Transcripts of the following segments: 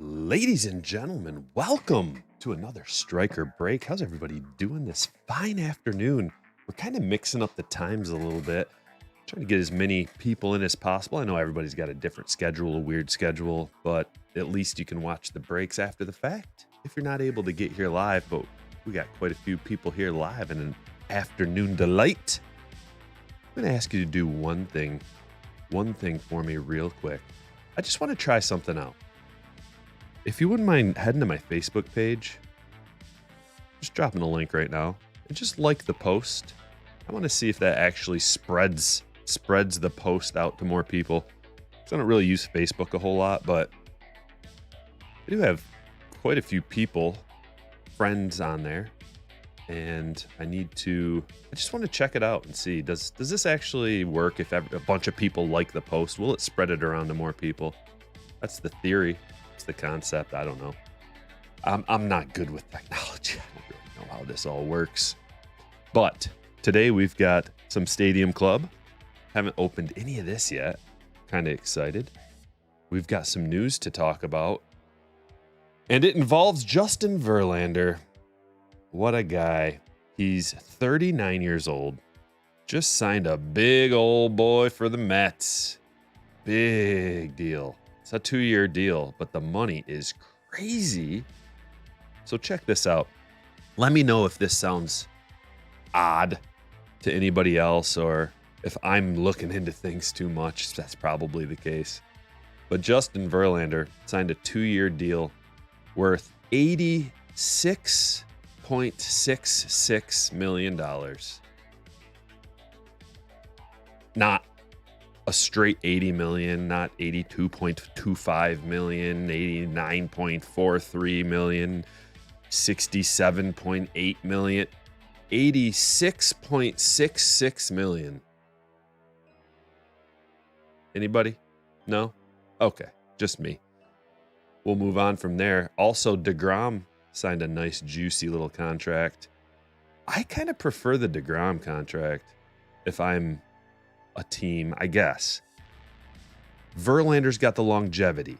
Ladies and gentlemen, welcome to another Striker Break. How's everybody doing this fine afternoon? We're kind of mixing up the times a little bit, trying to get as many people in as possible. I know everybody's got a different schedule, a weird schedule, but at least you can watch the breaks after the fact if you're not able to get here live. But we got quite a few people here live and an afternoon delight. I'm going to ask you to do one thing for me real quick. I just want to try something out. If you wouldn't mind heading to my Facebook page, just dropping a link right now, and just like the post. I want to see if that actually spreads the post out to more people. I don't really use Facebook a whole lot, but I do have quite a few people, friends on there, and I just want to check it out and see, does this actually work if a bunch of people like the post? Will it spread it around to more people? That's the theory. The concept. I don't know. I'm not good with technology. I don't really know how this all works. But today we've got some Stadium Club. Haven't opened any of this yet. Kind of excited. We've got some news to talk about. And it involves Justin Verlander. What a guy. He's 39 years old. Just signed a big old boy for the Mets. Big deal. It's a 2-year deal, but the money is crazy. So check this out. Let me know if this sounds odd to anybody else or if I'm looking into things too much. That's probably the case. But Justin Verlander signed a 2-year deal worth $80 $6.66 million. Not a straight 80 million, not 82.25 million, 89.43 million, 67.8 million, 86.66 million. Anybody? No? Okay, just me. We'll move on from there. Also, DeGrom signed a nice, juicy little contract. I kind of prefer the DeGrom contract if I'm a team, I guess. Verlander's got the longevity.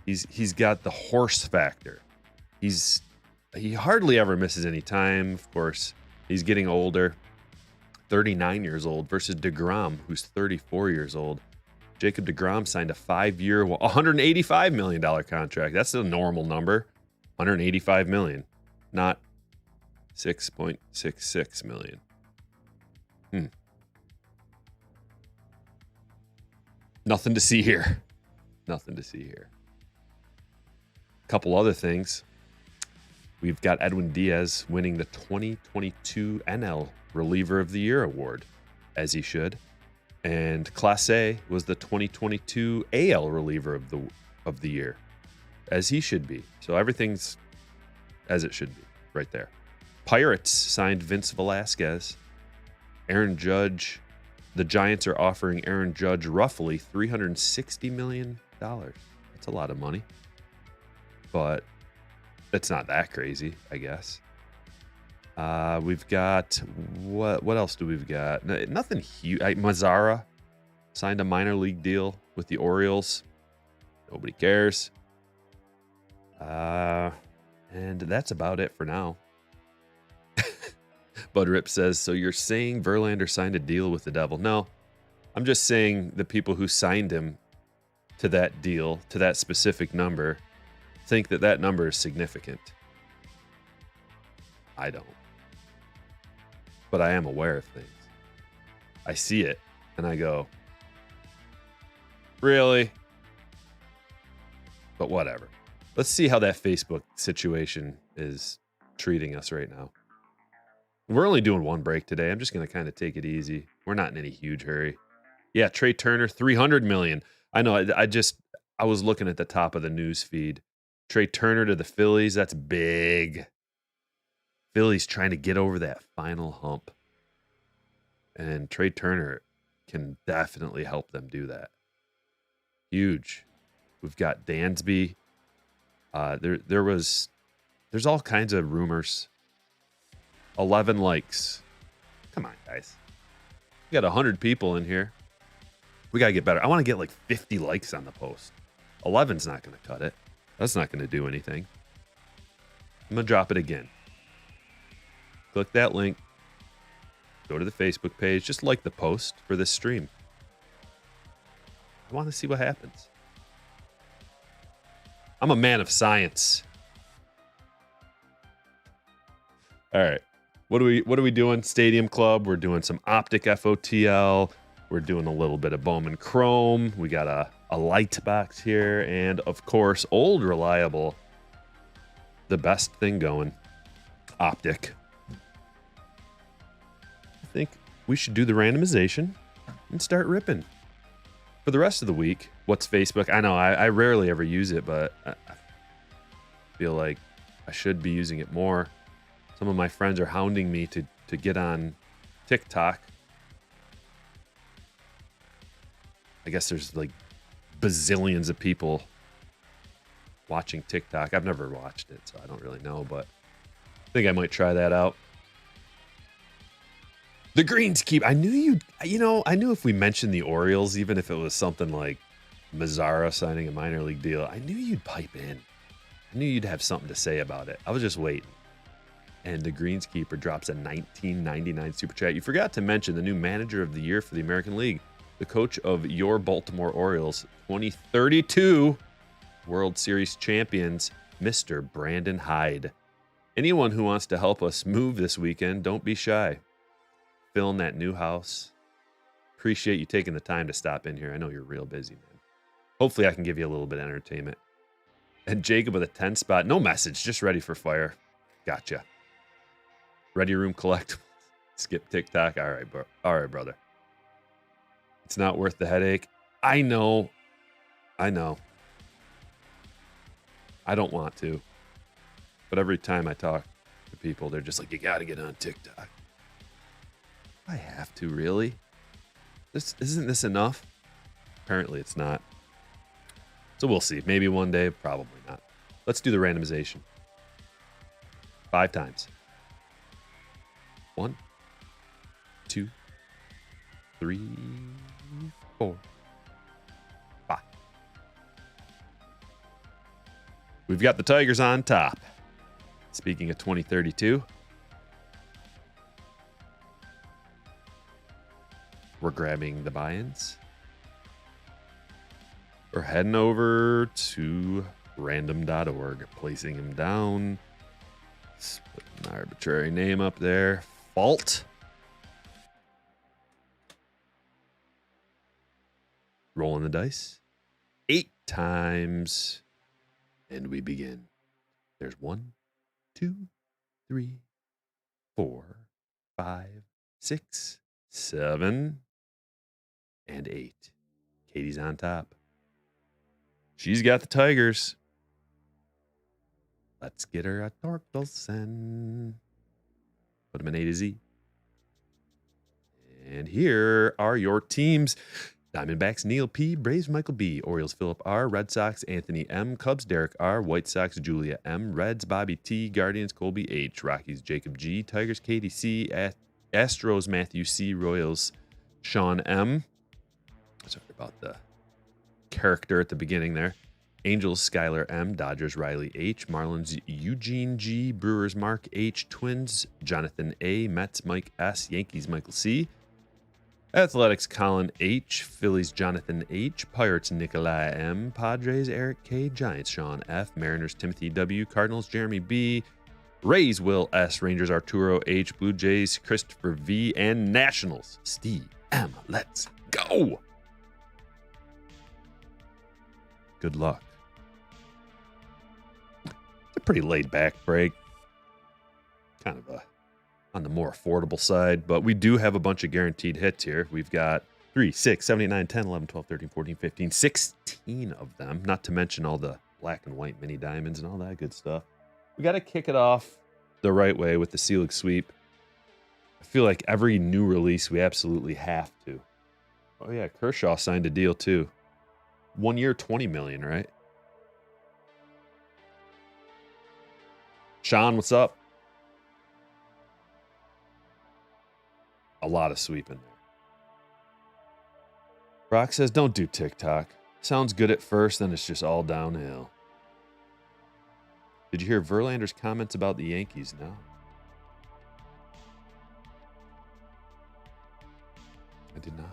He's got the horse factor. He hardly ever misses any time. Of course, he's getting older. 39 years old versus DeGrom, who's 34 years old. Jacob DeGrom signed a 5-year, $185 million contract. That's a normal number. $185 million, not $6.66 million. Nothing to see here. Nothing to see here. A couple other things. We've got Edwin Diaz winning the 2022 NL Reliever of the Year award, as he should. And Clase was the 2022 AL Reliever of the Year, as he should be. So everything's as it should be right there. Pirates signed Vince Velasquez. Aaron Judge. The Giants are offering Aaron Judge roughly $360 million. That's a lot of money. But it's not that crazy, I guess. We've got, what else do we've got? Nothing huge. Mazzara signed a minor league deal with the Orioles. Nobody cares. And that's about it for now. Bud Rip says, so you're saying Verlander signed a deal with the devil? No, I'm just saying the people who signed him to that deal, to that specific number, think that that number is significant. I don't. But I am aware of things. I see it, and I go, really? But whatever. Let's see how that Facebook situation is treating us right now. We're only doing one break today. I'm just going to kind of take it easy. We're not in any huge hurry. Yeah, Trey Turner, $300 million. I know. I was looking at the top of the news feed. Trey Turner to the Phillies. That's big. Phillies trying to get over that final hump. And Trey Turner can definitely help them do that. Huge. We've got Dansby. There's all kinds of rumors. 11 likes. Come on, guys. We got 100 people in here. We got to get better. I want to get like 50 likes on the post. 11's not going to cut it. That's not going to do anything. I'm going to drop it again. Click that link. Go to the Facebook page. Just like the post for this stream. I want to see what happens. I'm a man of science. All right. What are we doing? Stadium Club. We're doing some Optic FOTL. We're doing a little bit of Bowman Chrome. We got a light box here. And, of course, old reliable. The best thing going. Optic. I think we should do the randomization and start ripping. For the rest of the week, what's Facebook? I know I rarely ever use it, but I feel like I should be using it more. Some of my friends are hounding me to get on TikTok. I guess there's like bazillions of people watching TikTok. I've never watched it, so I don't really know, but I think I might try that out. The Greens keep. I knew if we mentioned the Orioles, even if it was something like Mazzara signing a minor league deal, I knew you'd pipe in. I knew you'd have something to say about it. I was just waiting. And the Greenskeeper drops a $19.99 super chat. You forgot to mention the new manager of the year for the American League, the coach of your Baltimore Orioles, 2032 World Series champions, Mr. Brandon Hyde. Anyone who wants to help us move this weekend, don't be shy. Fill in that new house. Appreciate you taking the time to stop in here. I know you're real busy, man. Hopefully I can give you a little bit of entertainment. And Jacob with a 10 spot. No message, just ready for fire. Gotcha. Ready Room Collectibles. Skip TikTok. All right, bro. All right, brother. It's not worth the headache. I know. I don't want to. But every time I talk to people, they're just like, you got to get on TikTok. I have to, really? Isn't this enough? Apparently it's not. So we'll see. Maybe one day, probably not. Let's do the randomization. 5 times. 1, 2, 3, 4, 5. We've got the Tigers on top. Speaking of 2032, we're grabbing the buy-ins. We're heading over to random.org, placing them down. Let's put an arbitrary name up there. Fault. Rolling the dice. 8 times. And we begin. There's 1, 2, 3, 4, 5, 6, 7, and 8. Katie's on top. She's got the Tigers. Let's get her a Torkelson. Put them in A to Z. And here are your teams. Diamondbacks, Neil P. Braves, Michael B. Orioles, Philip R. Red Sox, Anthony M. Cubs, Derek R. White Sox, Julia M. Reds, Bobby T. Guardians, Colby H. Rockies, Jacob G. Tigers, Katie C. Astros, Matthew C. Royals, Sean M. Sorry about the character at the beginning there. Angels, Skylar M. Dodgers, Riley H. Marlins, Eugene G. Brewers, Mark H. Twins, Jonathan A. Mets, Mike S. Yankees, Michael C. Athletics, Colin H. Phillies, Jonathan H. Pirates, Nikolai M. Padres, Eric K. Giants, Sean F. Mariners, Timothy W. Cardinals, Jeremy B. Rays, Will S. Rangers, Arturo H. Blue Jays, Christopher V. And Nationals, Steve M. Let's go. Good luck. It's a pretty laid back break. Kind of on the more affordable side, but we do have a bunch of guaranteed hits here. We've got 3, 6, 7, 8, 9, 10, 11, 12, 13, 14, 15, 16 of them, not to mention all the black and white mini diamonds and all that good stuff. We got to kick it off the right way with the Selig sweep. I feel like every new release, we absolutely have to. Oh yeah, Kershaw signed a deal too. 1 year, $20 million, right? Sean, what's up? A lot of sweeping there. Brock says, don't do TikTok. Sounds good at first, then it's just all downhill. Did you hear Verlander's comments about the Yankees? No. I did not.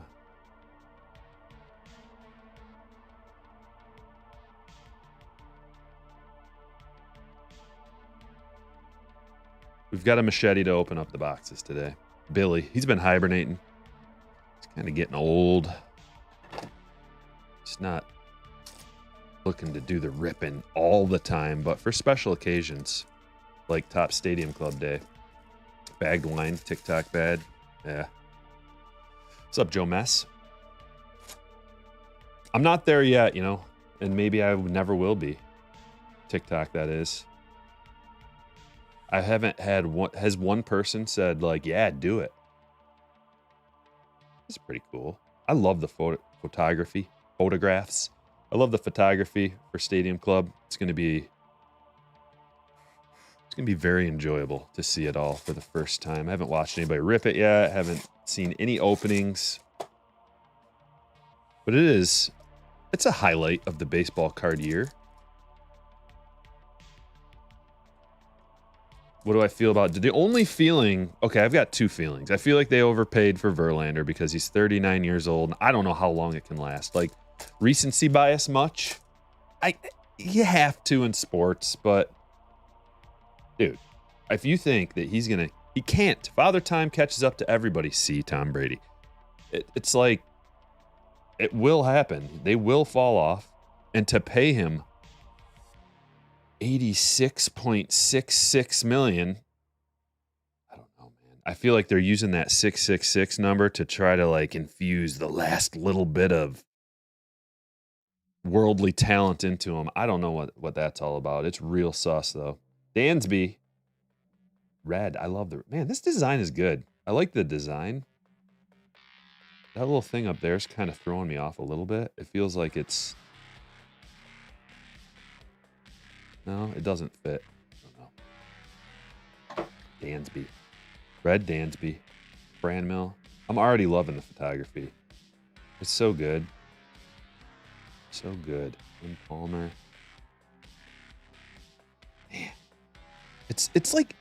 We've got a machete to open up the boxes today. Billy, he's been hibernating. He's kind of getting old. He's not looking to do the ripping all the time, but for special occasions, like Top Stadium Club Day. Bagged wine, TikTok bad. Yeah. What's up, Joe Mess? I'm not there yet, and maybe I never will be. TikTok, that is. I haven't had one. Has one person said, like, yeah, do it? It's pretty cool. I love the photographs. I love the photography for Stadium Club. It's going to be very enjoyable to see it all for the first time. I haven't watched anybody rip it yet. Haven't seen any openings. But it's a highlight of the baseball card year. What do I feel about the only feeling? Okay, I've got 2 feelings. I feel like they overpaid for Verlander because he's 39 years old. And I don't know how long it can last. Like, recency bias much? You have to in sports, but dude, if you think that he can't. Father Time catches up to everybody. See Tom Brady. It's like it will happen. They will fall off, and to pay him 86.66 million. I don't know, man. I feel like they're using that 666 number to try to like infuse the last little bit of worldly talent into them. I don't know what that's all about. It's real sus though. Dansby. Red. I love man, this design is good. I like the design. That little thing up there is kind of throwing me off a little bit. It feels like it's... No, it doesn't fit. I don't know. Dansby. Red Dansby. Brand Mill. I'm already loving the photography. It's so good. So good. Lynn Palmer. Man. It's like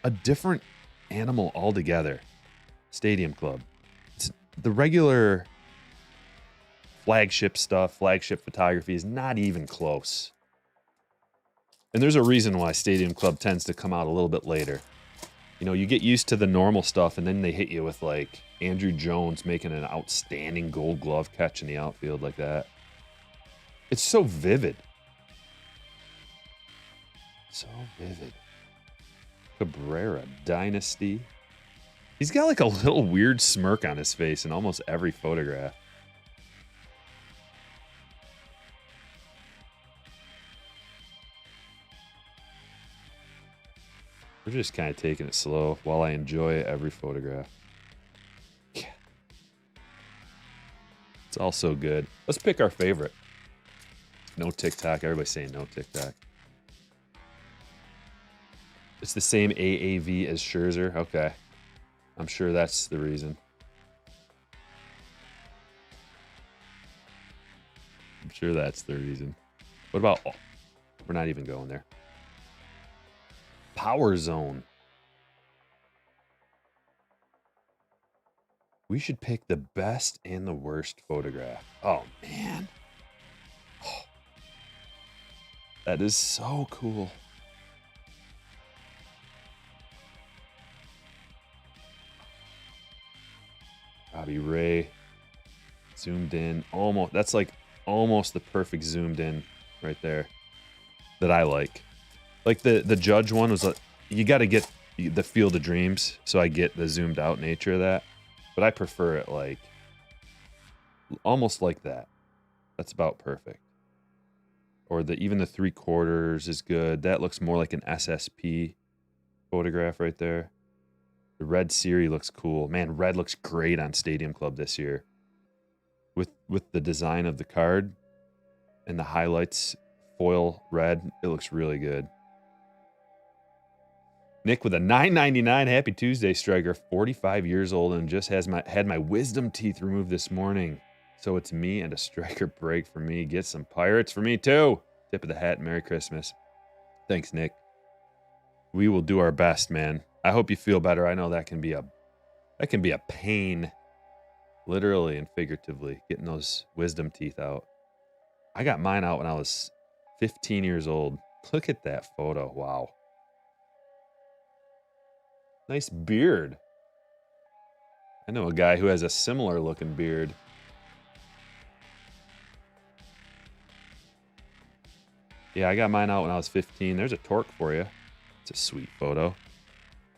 a different animal altogether. Stadium Club. It's the regular flagship stuff, flagship photography is not even close. And there's a reason why Stadium Club tends to come out a little bit later. You know, you get used to the normal stuff, and then they hit you with, like, Andrew Jones making an outstanding Gold Glove catch in the outfield like that. It's so vivid. So vivid. Cabrera, Dynasty. He's got, like, a little weird smirk on his face in almost every photograph. We're just kind of taking it slow while I enjoy every photograph. Yeah. It's all so good. Let's pick our favorite. No TikTok. Everybody's saying no TikTok. It's the same AAV as Scherzer. Okay. I'm sure that's the reason. I'm sure that's the reason. What about... Oh, we're not even going there. Power Zone. We should pick the best and the worst photograph. Oh, man. Oh, that is so cool. Robbie Ray. Zoomed in. Almost. That's like almost the perfect zoomed in right there that I like. Like the Judge one was like, you got to get the Field of Dreams, so I get the zoomed out nature of that. But I prefer it like almost like that. That's about perfect. Or even the 3/4 is good. That looks more like an SSP photograph right there. The Red Series looks cool. Man, red looks great on Stadium Club this year. With the design of the card and the highlights, foil red, it looks really good. Nick with a $9.99 Happy Tuesday striker, 45 years old, and just had my wisdom teeth removed this morning. So it's me and a striker break for me. Get some Pirates for me too. Tip of the hat. Merry Christmas. Thanks, Nick. We will do our best, man. I hope you feel better. I know that can be a pain, literally and figuratively, getting those wisdom teeth out. I got mine out when I was 15 years old. Look at that photo. Wow. Nice beard. I know a guy who has a similar looking beard. Yeah, I got mine out when I was 15. There's a torque for you. It's a sweet photo.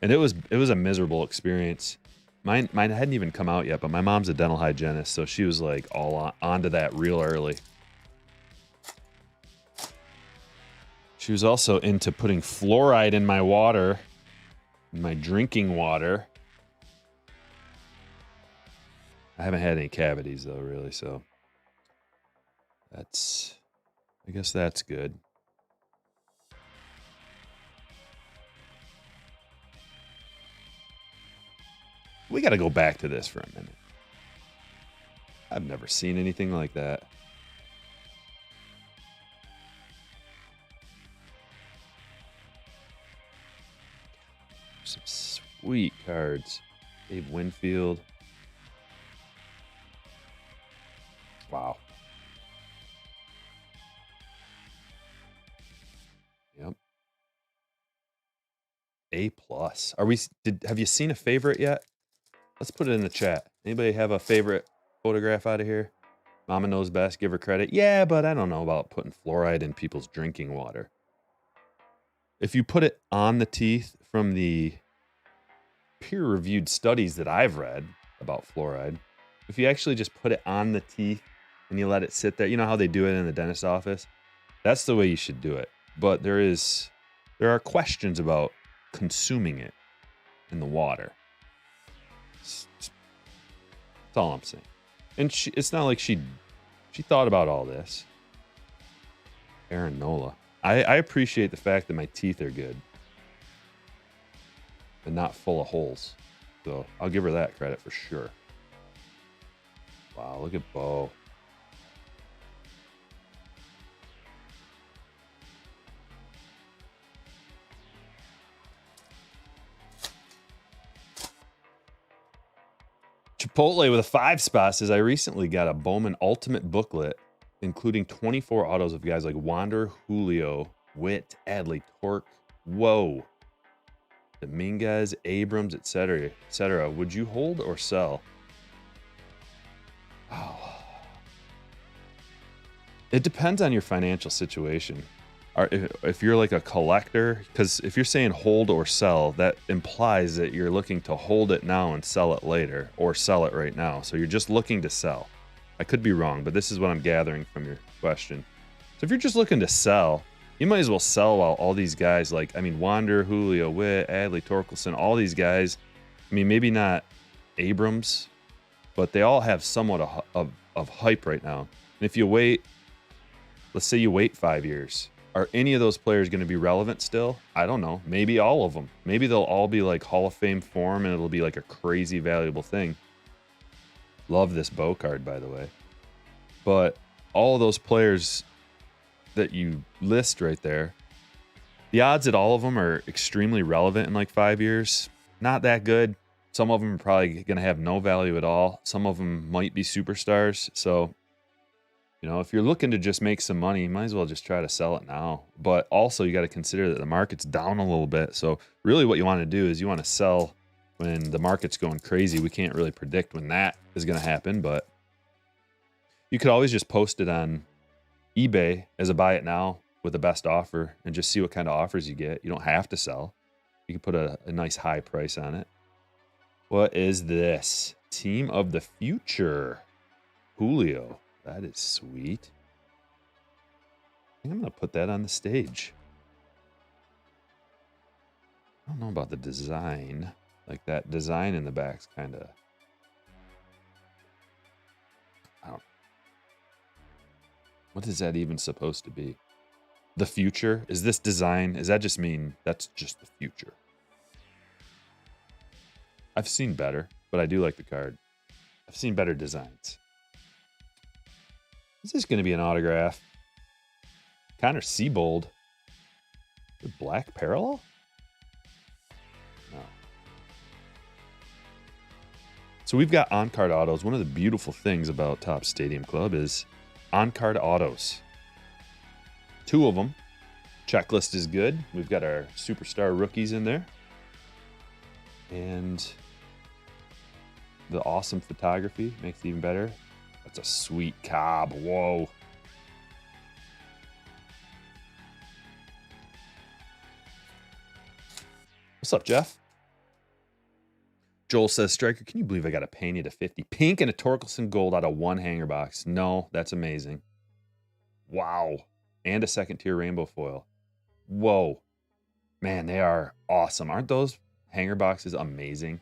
And it was a miserable experience. Mine hadn't even come out yet, but my mom's a dental hygienist, so she was like all onto that real early. She was also into putting fluoride in my water. My drinking water. I haven't had any cavities though, really, so I guess that's good. We got to go back to this for a minute. I've never seen anything like that. Some sweet cards. Dave Winfield. Wow. Yep. A+. Have you seen a favorite yet? Let's put it in the chat. Anybody have a favorite photograph out of here? Mama knows best. Give her credit. Yeah, but I don't know about putting fluoride in people's drinking water. if you put it on the teeth from the peer-reviewed studies that I've read about fluoride, if you actually just put it on the teeth and you let it sit there, you know how they do it in the dentist office? That's the way you should do it. But there are questions about consuming it in the water. That's all I'm saying. And it's not like she thought about all this. Aaron Nola. I appreciate the fact that my teeth are good and not full of holes. So I'll give her that credit for sure. Wow, look at Bo. Chipotle with a 5 spot says, I recently got a Bowman Ultimate booklet, including 24 autos of guys like Wander, Julio, Witt, Adley, Torque. Whoa. Dominguez, Abrams, etc., etc. Would you hold or sell? Oh. It depends on your financial situation. If you're like a collector, because if you're saying hold or sell, that implies that you're looking to hold it now and sell it later, or sell it right now. So you're just looking to sell. I could be wrong, but this is what I'm gathering from your question. So if you're just looking to sell, you might as well sell while all these guys, like, I mean, Wander, Julio, Witt, Adley, Torkelson, all these guys, I mean, maybe not Abrams, but they all have somewhat of hype right now. And if you wait, let's say you wait 5 years, are any of those players going to be relevant still? I don't know. Maybe all of them. Maybe they'll all be like Hall of Fame form and it'll be like a crazy valuable thing. Love this Bo card, by the way. But all of those players that you list right there, the odds that all of them are extremely relevant in like 5 years, not that good. Some of them are probably going to have no value at all. Some of them might be superstars. So, you know, if you're looking to just make some money, you might as well just try to sell it now. But also you got to consider that the market's down a little bit. So really what you want to do is you want to sell when the market's going crazy. We can't really predict when that is going to happen, but you could always just post it on eBay as a buy it now with the best offer and just see what kind of offers you get. You don't have to sell. You can put a nice high price on it. What is this? Team of the Future. Julio. That is sweet. I think I'm going to put that on the stage. I don't know about the design. Like that design in the back's kind of... I don't... What is that even supposed to be? The future? Is this design? Does that just mean that's just the future? I've seen better, but I do like the card. I've seen better designs. Is this going to be an autograph? Connor Siebold. The black parallel? No. So we've got on-card autos. One of the beautiful things about Top Stadium Club is on-card autos. 2 of them. Checklist is good. We've got our superstar rookies in there. And the awesome photography makes it even better. That's a sweet Cobb. Whoa. What's up, Jeff? Joel says, Striker, can you believe I got a Pena to 50? Pink and a Torkelson gold out of 1 hanger box. No, that's amazing. Wow. And a second tier rainbow foil. Whoa. Man, they are awesome. Aren't those hanger boxes amazing?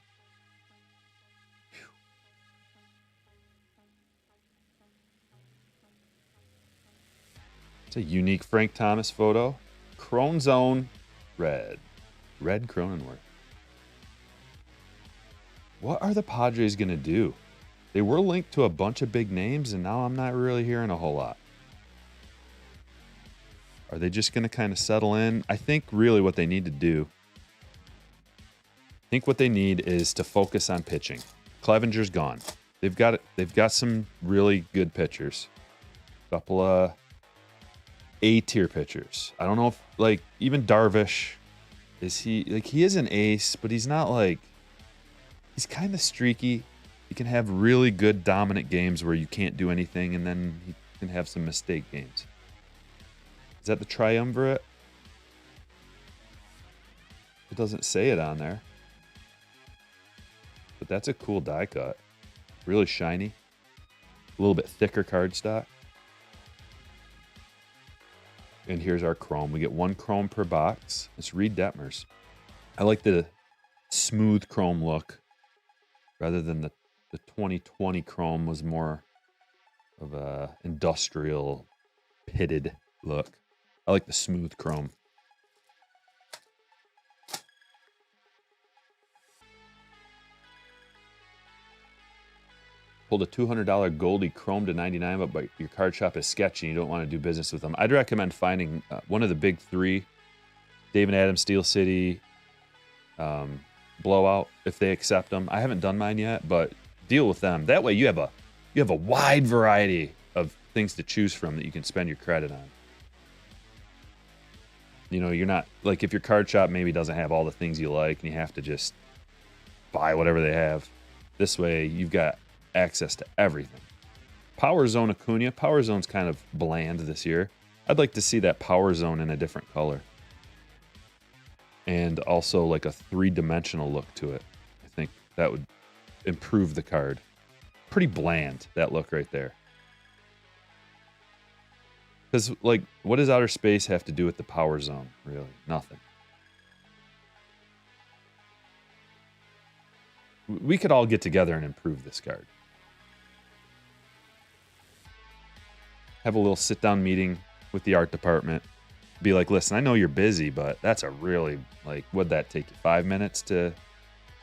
It's a unique Frank Thomas photo. Crone Zone red. Red Cronenworth. What are the Padres going to do? They were linked to a bunch of big names, and now I'm not really hearing a whole lot. Are they just going to kind of settle in? I think really what they need to do, I think what they need is to focus on pitching. Clevenger's gone. They've got some really good pitchers. A couple of A-tier pitchers. I don't know if, like, even Darvish, is he, like, he is an ace, but he's not like, he's kind of streaky. He can have really good dominant games where you can't do anything, and then he can have some mistake games. Is that the triumvirate? It doesn't say it on there. But that's a cool die cut. Really shiny. A little bit thicker cardstock. And here's our chrome. We get 1 chrome per box. It's Reed Detmers. I like the smooth chrome look rather than the 2020 chrome was more of a industrial pitted look. I like the smooth chrome. Pulled a $200 Goldie Chrome to 99, but your card shop is sketchy and you don't want to do business with them. I'd recommend finding one of the big 3, Dave and Adams, Steel City, Blowout, if they accept them. I haven't done mine yet, but deal with them. That way you have a wide variety of things to choose from that you can spend your credit on. You know, you're not, like if your card shop maybe doesn't have all the things you like and you have to just buy whatever they have. This way you've got access to everything. Power Zone Acuna. Power Zone's kind of bland this year. I'd like to see that Power Zone in a different color. And also like a 3-dimensional look to it. I think that would improve the card. Pretty bland, that look right there. Because, like, what does outer space have to do with the Power Zone? Really, nothing. We could all get together and improve this card. Have a little sit-down meeting with the art department. Be like, listen, I know you're busy, but that's a really, like, would that take you 5 minutes to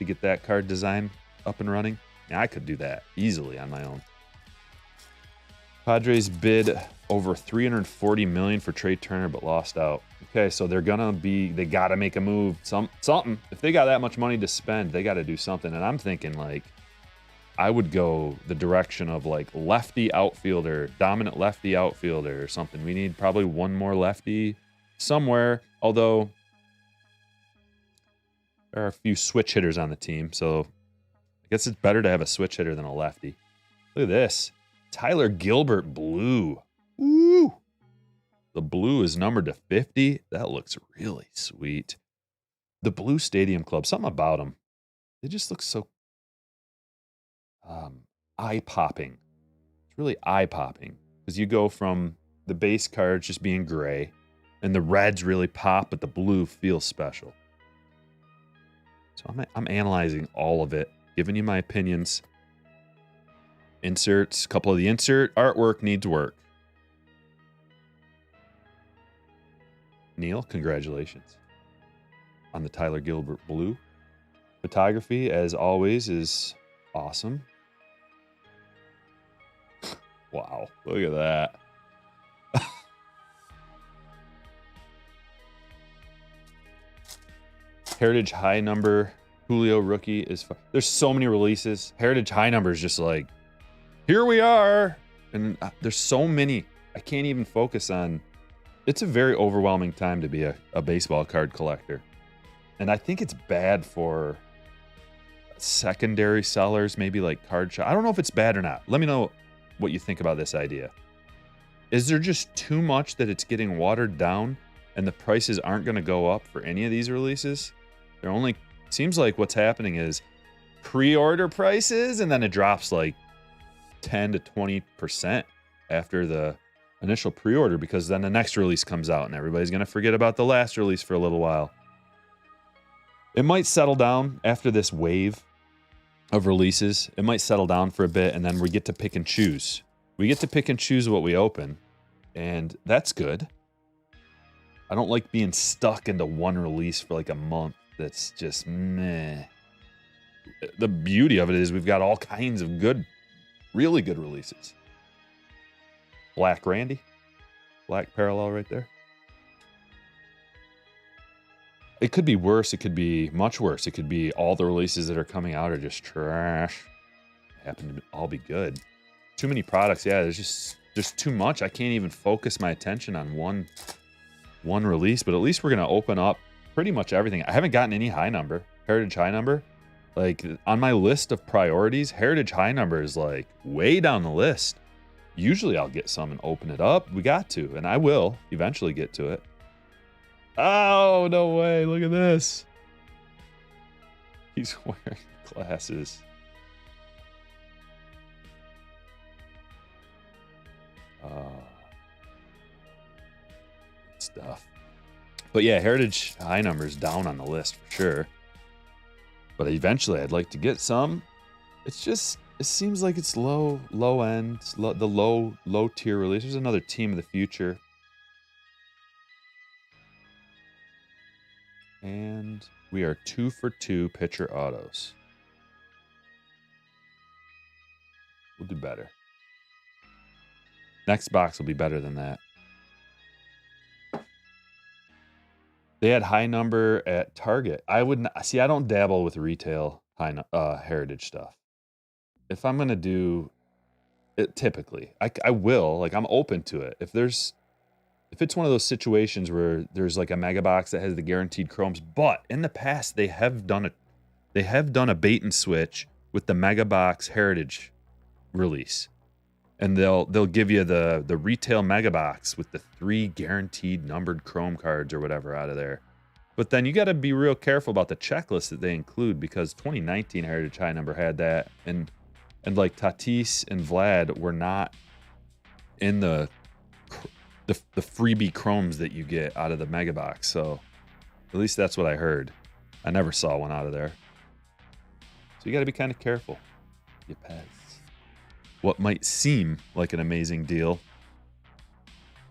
get that card design up and running? Yeah, I could do that easily on my own. Padres bid over $340 million for Trey Turner, but lost out. Okay, so they got to make a move, something. If they got that much money to spend, they got to do something. And I'm thinking, like, I would go the direction of, like, lefty outfielder, dominant lefty outfielder or something. We need probably one more lefty somewhere, although there are a few switch hitters on the team, so I guess it's better to have a switch hitter than a lefty. Look at this. Tyler Gilbert blue. Woo! The blue is numbered to 50. That looks really sweet. The Blue Stadium Club, something about them. They just look so eye-popping. It's really eye-popping because you go from the base cards just being gray and the reds really pop, but the blue feels special. So I'm analyzing all of it, giving you my opinions. Inserts, a couple of the insert artwork needs work. Neil, congratulations on the Tyler Gilbert blue. Photography, as always, is awesome. Wow, look at that. Heritage High Number, Julio rookie is... There's so many releases. Heritage High Number is just like, here we are. And there's so many. I can't even focus on... It's a very overwhelming time to be a baseball card collector. And I think it's bad for secondary sellers, maybe like card shop. I don't know if it's bad or not. Let me know what you think about this idea. Is there just too much that it's getting watered down and the prices aren't going to go up for any of these releases? They're only... Seems like what's happening is pre-order prices and then it drops like 10 to 20% after the initial pre-order, because then the next release comes out and everybody's going to forget about the last release for a little while. It might settle down after this wave of releases. It might settle down for a bit and then we get to pick and choose. We get to pick and choose what we open, and that's good. I don't like being stuck into one release for like a month that's just meh. The beauty of it is we've got all kinds of good, really good releases. Black Randy. Black parallel right there. It could be worse. It could be much worse. It could be all the releases that are coming out are just trash. Happen to all be good. Too many products. Yeah, there's too much. I can't even focus my attention on one release, but at least we're going to open up pretty much everything. I haven't gotten any high number. Heritage High Number. Like, on my list of priorities, Heritage High Number is like way down the list. Usually I'll get some and open it up. We got to, and I will eventually get to it. Oh, no way. Look at this. He's wearing glasses. Stuff. But yeah, Heritage high numbers down on the list for sure. But eventually I'd like to get some. It's just, it seems like it's low end, the low tier release. There's another Team of the Future. And we are 2 for 2 pitcher autos. We'll do better. Next box will be better than that. They had high number at Target. I would not, see, I don't dabble with retail Heritage stuff. If I'm going to do it, typically, I will. Like, I'm open to it. If it's one of those situations where there's like a mega box that has the guaranteed chromes, but in the past they have done a bait and switch with the mega box Heritage release. And they'll give you the retail mega box with the 3 guaranteed numbered chrome cards or whatever out of there. But then you got to be real careful about the checklist that they include, because 2019 Heritage High Number had that, and like Tatis and Vlad were not in the freebie chromes that you get out of the mega box. So at least that's what I heard. I never saw one out of there. So you got to be kind of careful. You pass. What might seem like an amazing deal,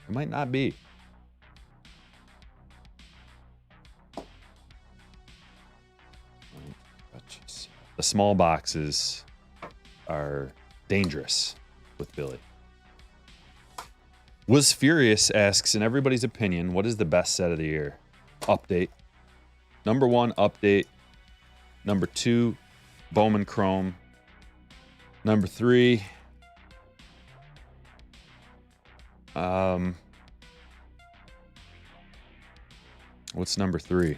it might not be. The small boxes are dangerous with Billy. Was Furious asks, in everybody's opinion, what is the best set of the year? Update. Number 1, Update. Number 2, Bowman Chrome. Number 3, what's number 3?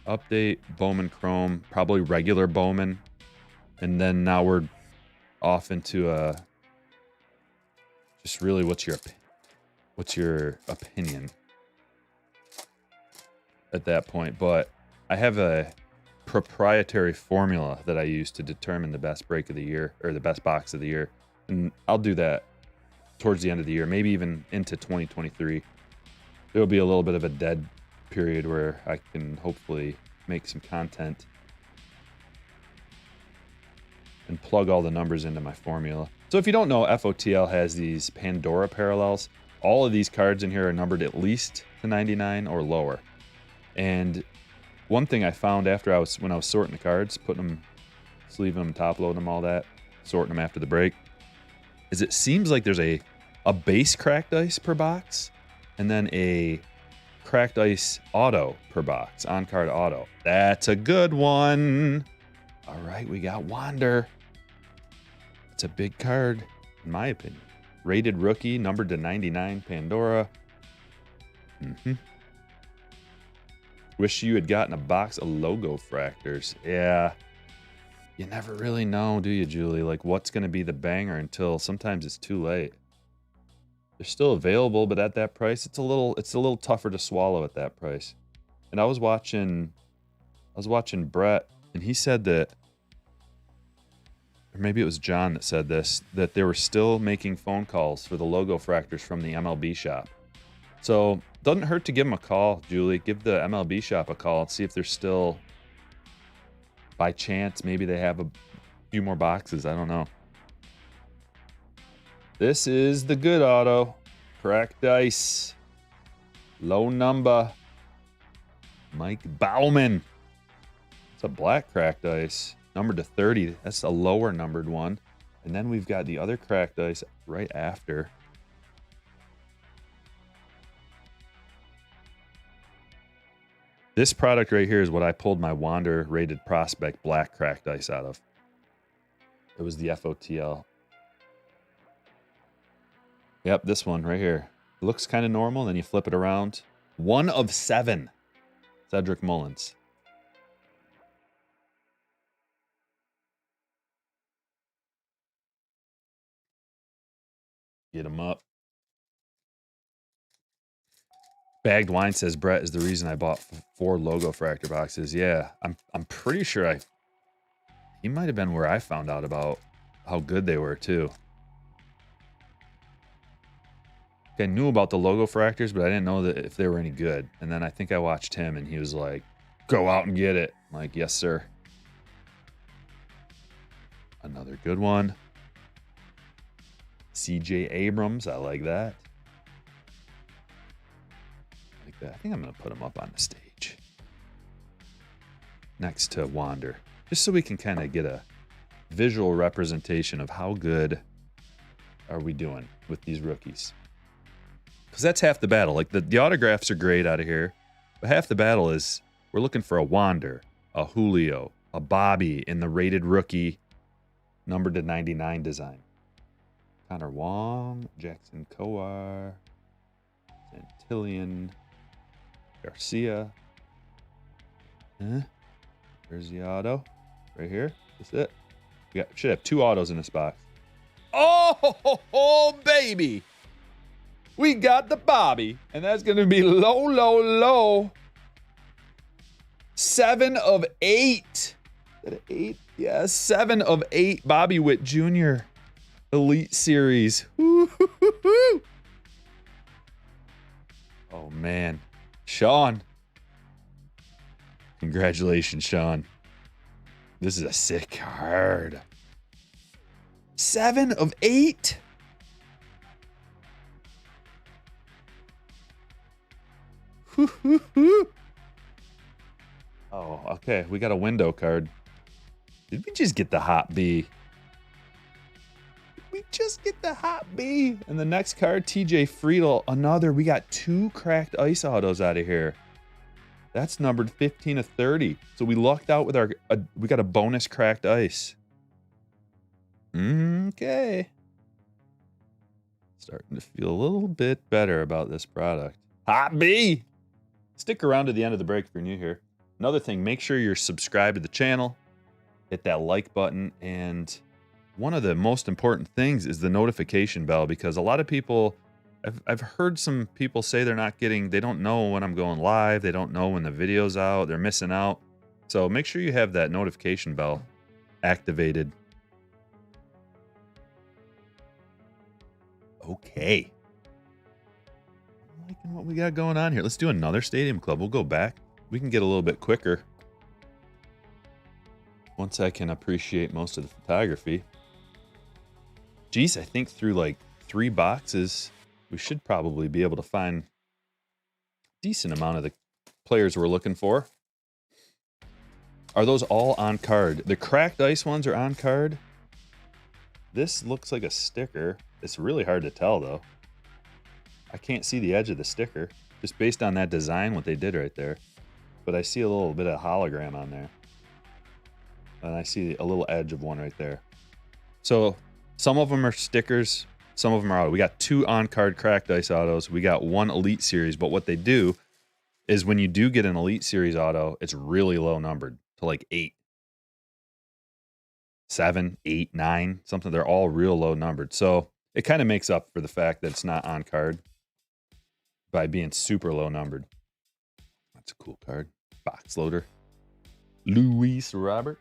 Update, Bowman Chrome, probably regular Bowman. And then now we're off into just really what's your opinion at that point. But I have a proprietary formula that I use to determine the best break of the year, or the best box of the year. And I'll do that towards the end of the year, maybe even into 2023. There will be a little bit of a dead period where I can hopefully make some content and plug all the numbers into my formula. So if you don't know, FOTL has these Pandora parallels. All of these cards in here are numbered at least to 99 or lower. And one thing I found when I was sorting the cards, putting them, sleeving them, top loading them, all that, sorting them after the break, is it seems like there's a base cracked ice per box, and then a cracked ice auto per box, on-card auto. That's a good one. All right, we got Wander. It's a big card, in my opinion. Rated rookie, numbered to 99, Pandora. Wish you had gotten a box of logo fractors. Yeah. You never really know, do you, Julie? Like, what's going to be the banger until sometimes it's too late. They're still available, but at that price, it's a little tougher to swallow at that price. And I was watching Brett, and he said that, or maybe it was John that said this, that they were still making phone calls for the logo fractors from the MLB shop. So doesn't hurt to give them a call, Julie. Give the MLB shop a call and see if they're still, by chance, maybe they have a few more boxes. I don't know. This is the good auto. Cracked ice. Low number. Mike Bauman. It's a black cracked ice. Numbered to 30. That's a lower numbered one. And then we've got the other cracked ice right after. This product right here is what I pulled my Wander rated prospect black cracked ice out of. It was the FOTL. Yep, this one right here. It looks kind of normal, then you flip it around. 1 of 7. Cedric Mullins. Get him up. Bagged Wine says Brett is the reason I bought 4 logo fractor boxes. Yeah, I'm pretty sure he might have been where I found out about how good they were too. I knew about the logo fractors, but I didn't know that if they were any good. And then I think I watched him and he was like, go out and get it. I'm like, yes, sir. Another good one. CJ Abrams. I like that. Like that. I think I'm going to put him up on the stage next to Wander, just so we can kind of get a visual representation of how good are we doing with these rookies. Because that's half the battle. Like the autographs are great out of here, but half the battle is we're looking for a Wander, a Julio, a Bobby in the rated rookie numbered to 99 design. Connor Wong, Jackson Kowar, Santillan, Garcia. There's the auto right here. That's it. We should have 2 autos in this box. Oh, baby. We got the Bobby, and that's going to be low. 7 of 8. Is that an 8? Yeah, 7 of 8 Bobby Witt Jr. Elite Series. Woo-hoo-hoo-hoo. Oh, man. Sean. Congratulations, Sean. This is a sick card. 7 of 8? Oh, okay. We got a window card. Did we just get the hot B? Did we just get the hot B? And the next card, TJ Friedel. Another. We got 2 cracked ice autos out of here. That's numbered 15 of 30. So we lucked out with our... we got a bonus cracked ice. Okay. Starting to feel a little bit better about this product. Hot B! Stick around to the end of the break if you're new here. Another thing, make sure you're subscribed to the channel. Hit that like button. And one of the most important things is the notification bell, because a lot of people, I've heard some people say they don't know when I'm going live. They don't know when the video's out. They're missing out. So make sure you have that notification bell activated. Okay. I'm liking what we got going on here. Let's do another Stadium Club. We'll go back. We can get a little bit quicker once I can appreciate most of the photography. Geez, I think through like 3 boxes, we should probably be able to find a decent amount of the players we're looking for. Are those all on card? The cracked ice ones are on card. This looks like a sticker. It's really hard to tell though. I can't see the edge of the sticker just based on that design, what they did right there. But I see a little bit of hologram on there. And I see a little edge of one right there. So some of them are stickers, some of them are auto. We got 2 on-card cracked ice autos. We got 1 Elite Series. But what they do is when you do get an Elite Series auto, it's really low numbered to like 8. 7, 8, 9, something. They're all real low numbered. So it kind of makes up for the fact that it's not on card by being super low numbered. That's a cool card. Box loader. Luis Robert.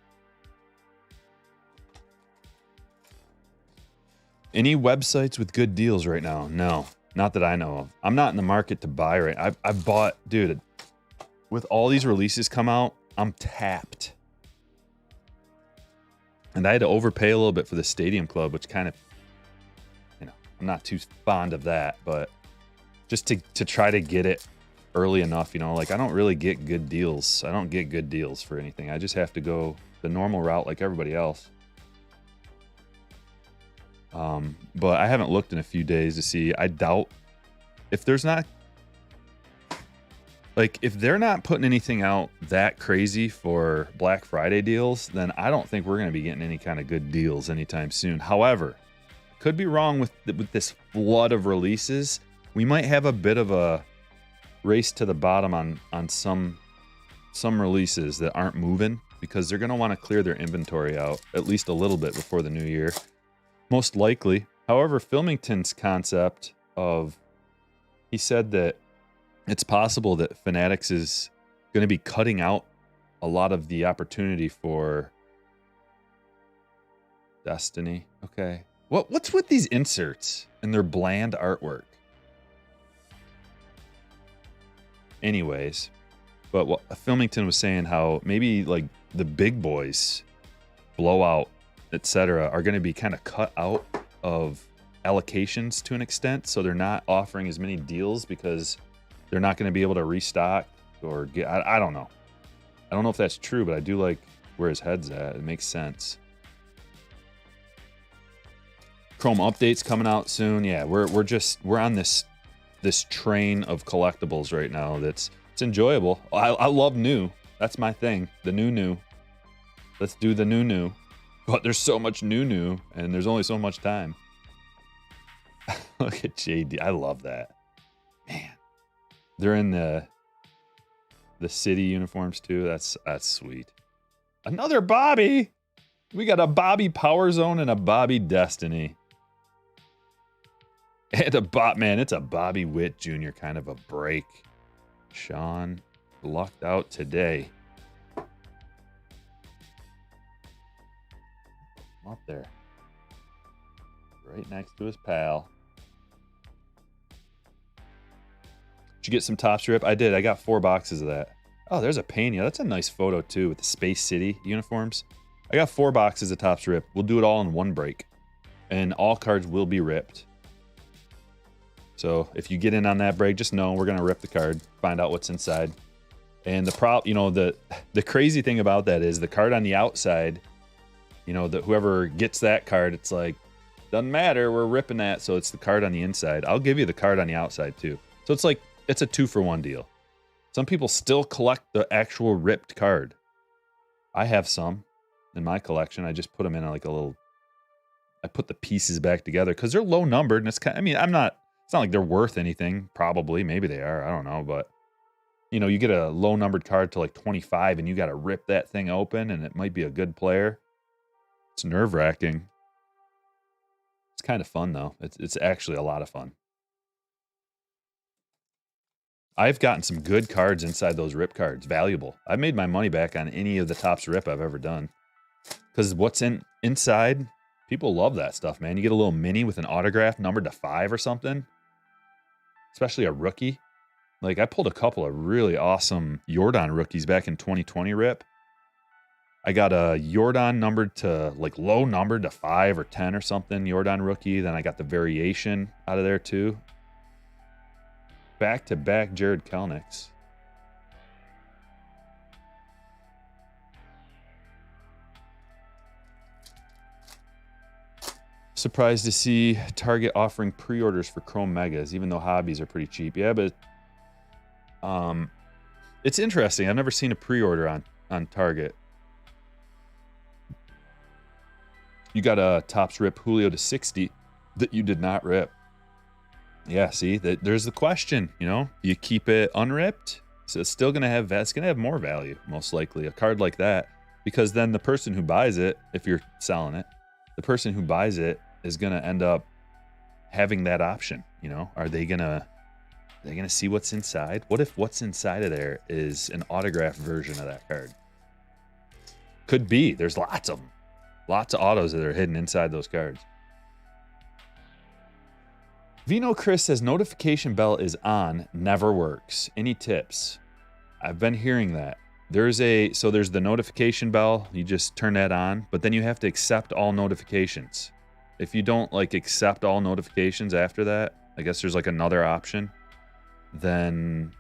Any websites with good deals right now? No, not that I know of. I'm not in the market to buy right. I've bought, dude, with all these releases come out, I'm tapped. And I had to overpay a little bit for the Stadium Club, which kind of, you know, I'm not too fond of that, but just to try to get it early enough, you know, like I don't really get good deals. I don't get good deals for anything. I just have to go the normal route like everybody else. But I haven't looked in a few days to see. I doubt if there's not, like, if they're not putting anything out that crazy for Black Friday deals, then I don't think we're going to be getting any kind of good deals anytime soon. However, could be wrong with this flood of releases. We might have a bit of a race to the bottom on some releases that aren't moving, because they're going to want to clear their inventory out at least a little bit before the new year. Most likely. However, Filmington's concept of, he said that it's possible that Fanatics is going to be cutting out a lot of the opportunity for Destiny. Okay. What's with these inserts and their bland artwork? Anyways, but what Filmington was saying, how maybe like the big boys, Blowout, etc., are going to be kind of cut out of allocations to an extent, so they're not offering as many deals because they're not going to be able to restock or get. I don't know. I don't know if that's true, but I do like where his head's at. It makes sense. Chrome updates coming out soon. Yeah, we're on this train of collectibles right now. It's enjoyable. I love new. That's my thing. The new. Let's do the new. But there's so much new, and there's only so much time. Look at JD. I love that. Man, they're in the city uniforms too. That's sweet. Another Bobby. We got a Bobby Power Zone and a Bobby Destiny. And man, it's a Bobby Witt Jr. kind of a break. Sean lucked out today. Up there. Right next to his pal. Did you get some Topps Rip? I did. I got 4 boxes of that. Oh, there's a Pena. That's a nice photo too with the Space City uniforms. I got 4 boxes of Topps Rip. We'll do it all in one break. And all cards will be ripped. So if you get in on that break, just know we're going to rip the card, find out what's inside. And the crazy thing about that is the card on the outside, whoever gets that card, it's like, doesn't matter, we're ripping that. So it's the card on the inside. I'll give you the card on the outside too. So it's like, it's a 2-for-1 deal. Some people still collect the actual ripped card. I have some in my collection. I just put them in like I put the pieces back together because they're low numbered, and it's it's not like they're worth anything. Probably, maybe they are. I don't know, but you get a low numbered card to like 25, and you got to rip that thing open, and it might be a good player. It's nerve wracking. It's kind of fun though. It's actually a lot of fun. I've gotten some good cards inside those rip cards. Valuable. I've made my money back on any of the Topps Rip I've ever done. Because what's inside, people love that stuff, man. You get a little mini with an autograph numbered to 5 or something. Especially a rookie. Like, I pulled a couple of really awesome Jordan rookies back in 2020 Rip. I got a Jordan low numbered to 5 or 10 or something, Jordan rookie. Then I got the variation out of there too. Back-to-back Jared Kelnicks. Surprised to see Target offering pre-orders for Chrome Megas, even though hobbies are pretty cheap. Yeah, but it's interesting. I've never seen a pre-order on Target. You got a Topps Rip Julio to 60 that you did not rip. Yeah, see, there's the question, you keep it unripped, so it's still going to have more value, most likely, a card like that, because then the person who buys it, if you're selling it, the person who buys it is going to end up having that option, Are they going to see what's inside? What if what's inside of there is an autographed version of that card? Could be. There's lots of them. Lots of autos that are hidden inside those cards. Vino Chris says notification bell is on, never works. Any tips? I've been hearing that. There's the notification bell, you just turn that on, but then you have to accept all notifications. If you don't accept all notifications after that, I guess there's another option, then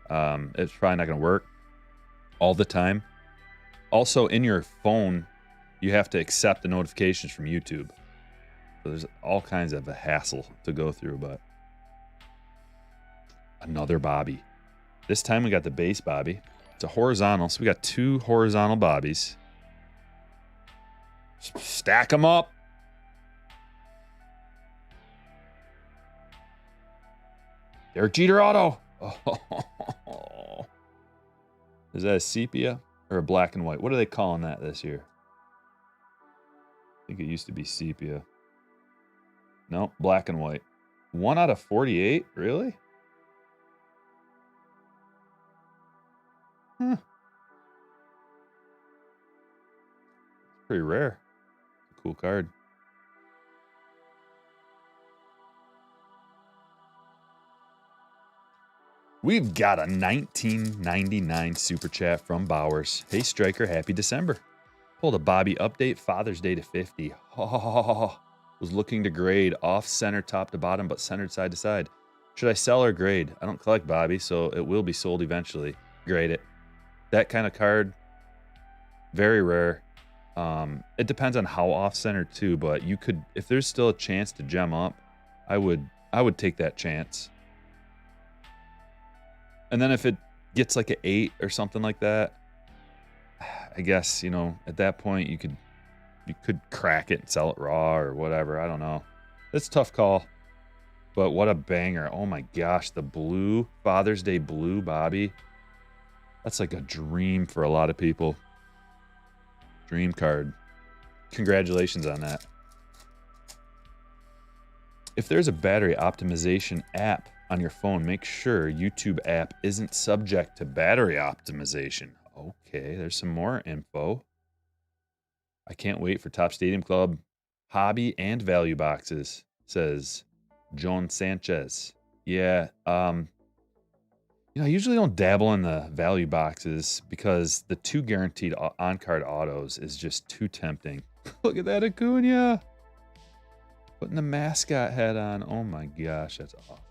it's probably not going to work all the time. Also, in your phone, you have to accept the notifications from YouTube. So there's all kinds of a hassle to go through, but another Bobby. This time we got the base Bobby. It's a horizontal, so we got 2 horizontal Bobbies. Stack them up. Derek Jeter auto. Oh. Is that a sepia or a black and white? What are they calling that this year? I think it used to be sepia. No, black and white. 1 out of 48? Really? Pretty rare. Cool card. We've got a 1999 super chat from Bowers. Hey, Striker, happy December. Pulled a Bobby update, Father's Day to 50. Oh, was looking to grade off center, top to bottom, but centered side to side. Should I sell or grade? I don't collect Bobby, so it will be sold eventually. Grade it. That kind of card, very rare. It depends on how off center too, but you could, if there's still a chance to gem up, I would take that chance. And then if it gets like an 8 or something like that, I guess, you know, at that point you could crack it and sell it raw or whatever. I don't know. It's a tough call. But what a banger. Oh my gosh, the blue, Father's Day blue Bobby. That's like a dream for a lot of people. Dream card. Congratulations on that. If there's a battery optimization app on your phone, make sure YouTube app isn't subject to battery optimization. Okay, there's some more info. I can't wait for Top Stadium Club hobby and value boxes, says John Sanchez. Yeah, you know, I usually don't dabble in the value boxes because the 2 guaranteed on-card autos is just too tempting. Look at that Acuna. Putting the mascot hat on. Oh my gosh, that's awesome.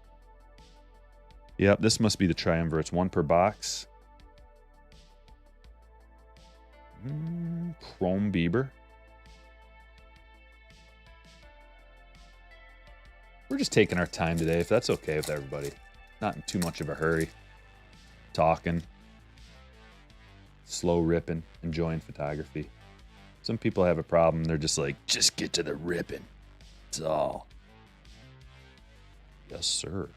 Yep, this must be the triumvirates. 1 per box. Chrome Bieber. We're just taking our time today, if that's okay with everybody. Not in too much of a hurry. Talking. Slow ripping. Enjoying photography. Some people have a problem. They're just like, just get to the ripping. That's all. Yes, sir.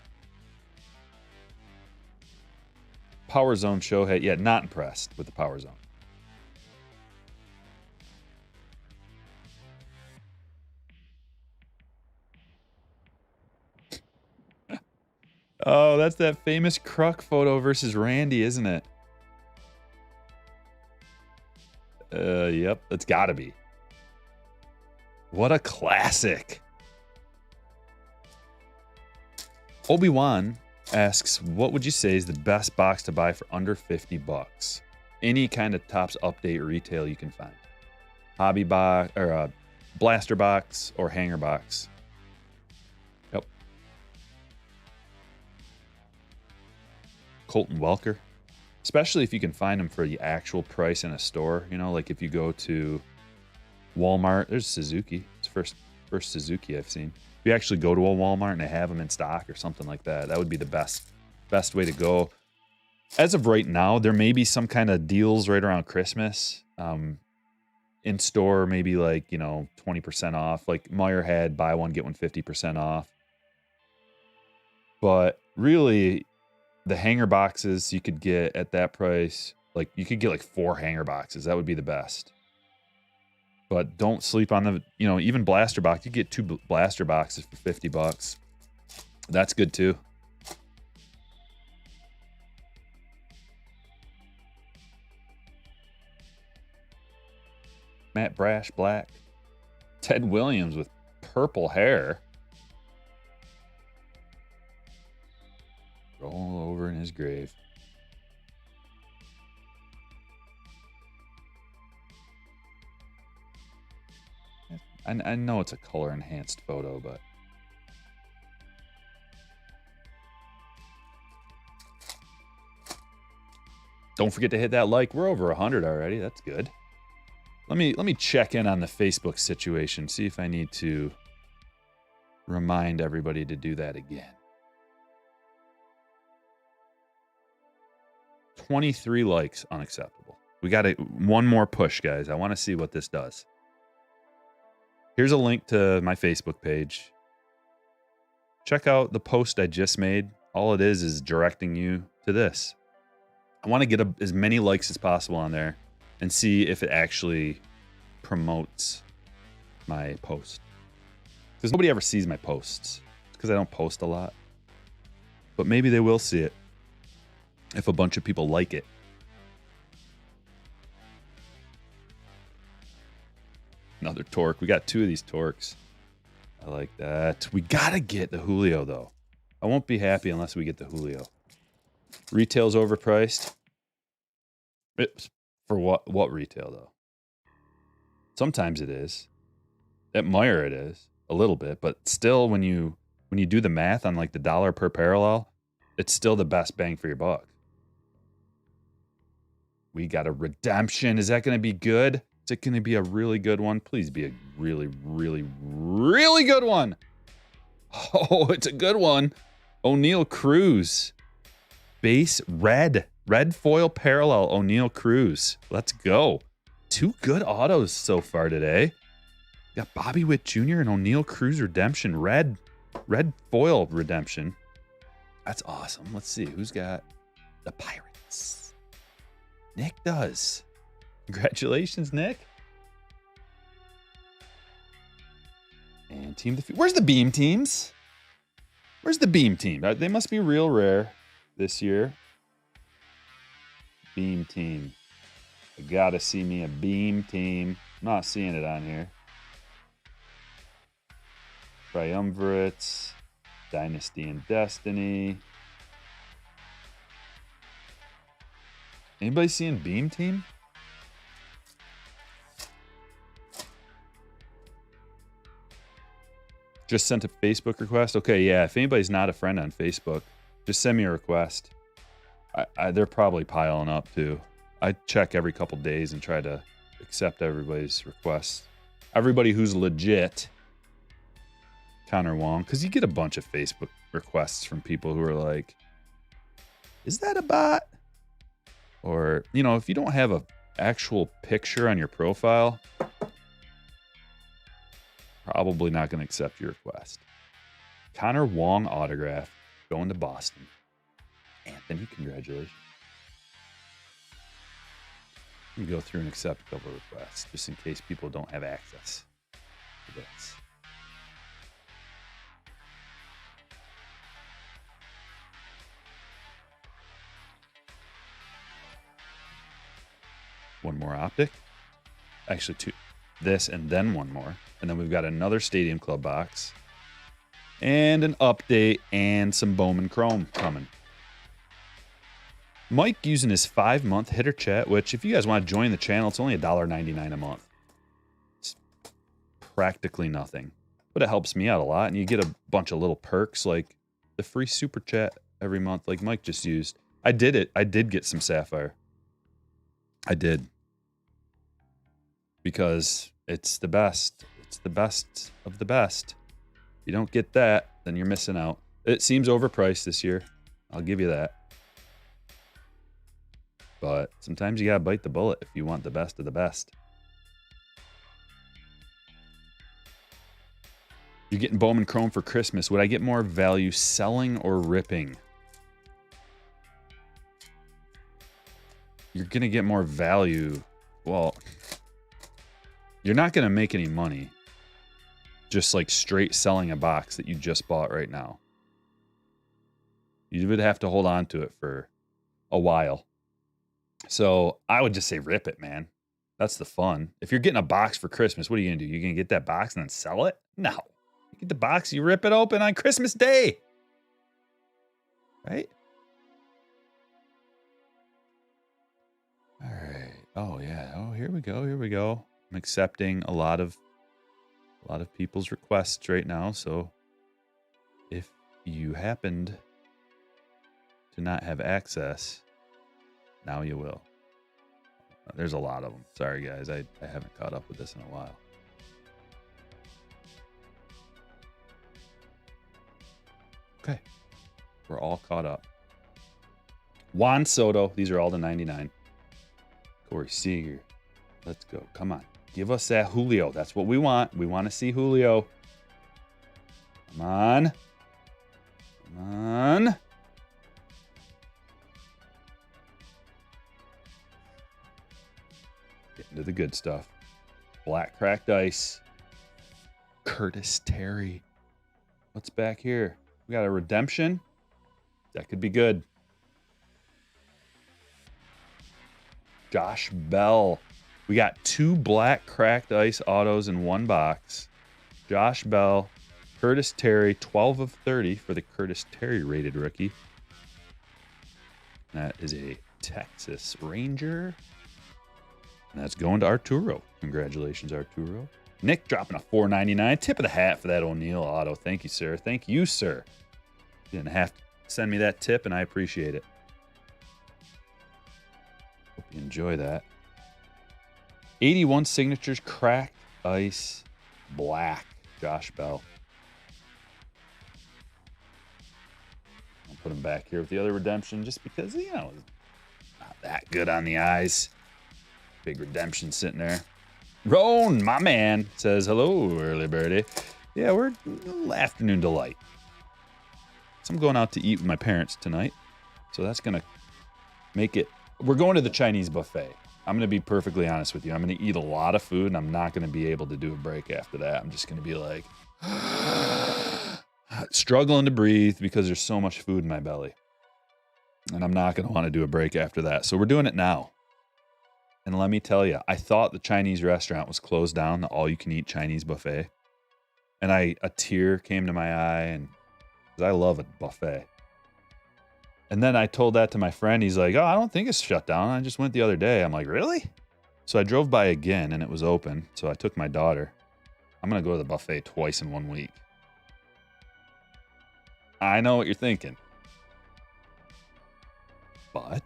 Power Zone Shohei. Yeah, not impressed with the Power Zone. Oh, that's that famous Kruk photo versus Randy, isn't it? Yep, it's gotta be. What a classic. Obi-Wan asks, what would you say is the best box to buy for under 50 bucks? Any kind of Topps update retail you can find. Hobby box, or a blaster box, or hanger box. Yep. Colton Welker. Especially if you can find them for the actual price in a store. You know, like if you go to Walmart, there's Suzuki. It's first Suzuki I've seen. If you actually go to a Walmart and they have them in stock or something like that, that would be the best way to go. As of right now, there may be some kind of deals right around Christmas. In store, maybe like, you know, 20% off. Like Meyer had buy one, get one 50% off. But really, the hanger boxes you could get at that price, like you could get like 4 hanger boxes. That would be the best. But don't sleep on the, you know, even blaster box. You get 2 blaster boxes for 50 bucks. That's good too. Matt Brash, black. Ted Williams with purple hair. Roll over in his grave. I know it's a color enhanced photo, but don't forget to hit that like. We're over 100 already. That's good. Let me check in on the Facebook situation, see if I need to remind everybody to do that again. 23 likes, unacceptable. We got one more push, guys. I want to see what this does. Here's a link to my Facebook page. Check out the post I just made. All it is directing you to this. I want to get as many likes as possible on there and see if it actually promotes my post. Because nobody ever sees my posts. Because I don't post a lot. But maybe they will see it if a bunch of people like it. Another torque. We got 2 of these torques. I like that. We got to get the Julio, though. I won't be happy unless we get the Julio. Retail's overpriced. For what retail, though? Sometimes it is. At Meyer it is. A little bit. But still, when you do the math on like the dollar per parallel, it's still the best bang for your buck. We got a redemption. Is that going to be good? Is it going to be a really good one? Please be a really, really, really good one. Oh, it's a good one. O'Neal Cruz. Base red. Red foil parallel O'Neal Cruz. Let's go. 2 good autos so far today. Got Bobby Witt Jr. and O'Neal Cruz redemption. Red foil redemption. That's awesome. Let's see. Who's got the Pirates? Nick does. Congratulations, Nick. And team defeat. Where's the beam teams? Where's the beam team? They must be real rare this year. Beam team. I gotta see me a beam team. I'm not seeing it on here. Triumvirates. Dynasty and Destiny. Anybody seeing beam team? Just sent a Facebook request. Okay, yeah. If anybody's not a friend on Facebook, just send me a request. They're probably piling up too. I check every couple days and try to accept everybody's requests. Everybody who's legit. Connor Wong, because you get a bunch of Facebook requests from people who are like, "Is that a bot?" Or, you know, if you don't have a actual picture on your profile, probably not going to accept your request. Connor Wong autograph going to Boston. Anthony, congratulations. Let me go through and accept a couple of requests just in case people don't have access to this. One more Optic. Actually, 2. This and then one more. And then we've got another Stadium Club box. And an update and some Bowman Chrome coming. Mike using his 5-month hitter chat, which if you guys want to join the channel, it's only $1.99 a month. It's practically nothing. But it helps me out a lot. And you get a bunch of little perks like the free super chat every month like Mike just used. I did it. I did get some Sapphire. I did. Because it's the best. It's the best of the best. If you don't get that, then you're missing out. It seems overpriced this year. I'll give you that. But sometimes you gotta bite the bullet if you want the best of the best. You're getting Bowman Chrome for Christmas. Would I get more value selling or ripping? You're gonna get more value. Well, you're not gonna make any money just like straight selling a box that you just bought right now. You would have to hold on to it for a while. So I would just say rip it, man. That's the fun. If you're getting a box for Christmas, what are you going to do? You're going to get that box and then sell it? No. You get the box, you rip it open on Christmas Day. Right? All right. Oh, yeah. Oh, here we go. Here we go. I'm accepting a lot of people's requests right now. So if you happened to not have access, now you will. There's a lot of them. Sorry, guys. I haven't caught up with this in a while. Okay. We're all caught up. Juan Soto. These are all the 99. Corey Seager. Let's go. Come on. Give us that Julio. That's what we want. We want to see Julio. Come on. Come on. Getting to the good stuff. Black cracked ice. Curtis Terry. What's back here? We got a redemption. That could be good. Josh Bell. We got 2 black cracked ice autos in one box. Josh Bell, Curtis Terry, 12 of 30 for the Curtis Terry rated rookie. That is a Texas Ranger. And that's going to Arturo. Congratulations, Arturo. Nick dropping a $4.99. Tip of the hat for that O'Neill auto. Thank you, sir. Thank you, sir. You didn't have to send me that tip, and I appreciate it. Hope you enjoy that. 81 signatures, cracked ice, black. Josh Bell. I'll put him back here with the other redemption just because, you know, not that good on the eyes. Big redemption sitting there. Roan, my man, says, hello, early birdie. Yeah, we're a little afternoon delight. So I'm going out to eat with my parents tonight. So that's going to make it. We're going to the Chinese buffet. I'm going to be perfectly honest with you. I'm going to eat a lot of food, and I'm not going to be able to do a break after that. I'm just going to be like, struggling to breathe because there's so much food in my belly. And I'm not going to want to do a break after that. So we're doing it now. And let me tell you, I thought the Chinese restaurant was closed down, the all-you-can-eat Chinese buffet. And a tear came to my eye, and because I love a buffet. And then I told that to my friend. He's like, oh, I don't think it's shut down. I just went the other day. I'm like, really? So I drove by again, and it was open. So I took my daughter. I'm going to go to the buffet twice in 1 week. I know what you're thinking. But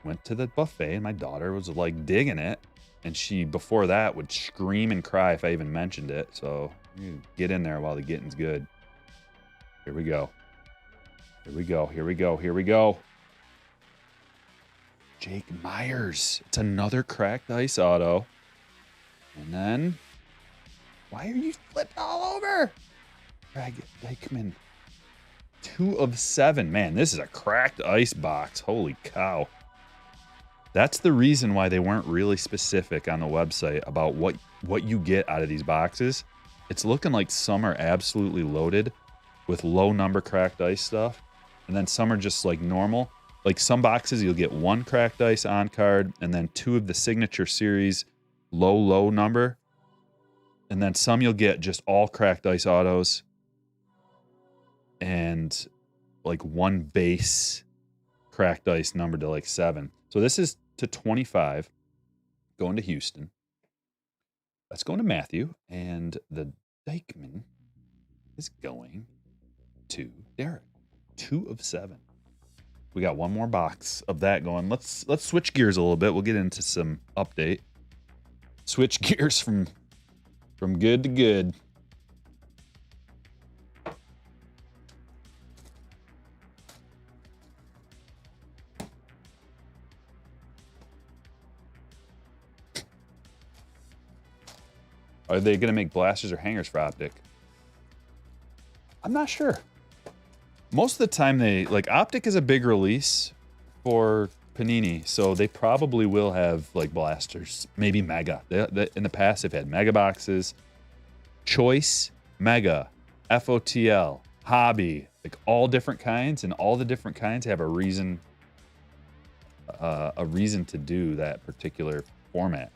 went to the buffet, and my daughter was like digging it. And she, before that, would scream and cry if I even mentioned it. So you get in there while the getting's good. Here we go. Here we go. Here we go. Here we go. Jake Myers. It's another cracked ice auto. And then, why are you flipped all over? Drag it, Dykeman. 2 of 7. Man, this is a cracked ice box. Holy cow. That's the reason why they weren't really specific on the website about what you get out of these boxes. It's looking like some are absolutely loaded with low number cracked ice stuff. And then some are just like normal. Like some boxes, you'll get 1 cracked ice on card and then 2 of the signature series low number. And then some you'll get just all cracked ice autos and like 1 base cracked ice numbered to like 7. So this is to 25 going to Houston. That's going to Matthew. And the Dykeman is going to Derek. 2 of 7. We got 1 more box of that going. Let's switch gears a little bit. We'll get into some update. Switch gears from good to good. Are they going to make blasters or hangers for Optic? I'm not sure. Most of the time they, like, Optic is a big release for Panini, so they probably will have, like, blasters. Maybe Mega. In the past, they've had Mega boxes. Choice, Mega, FOTL, Hobby, like, all different kinds, and all the different kinds have a reason to do that particular format.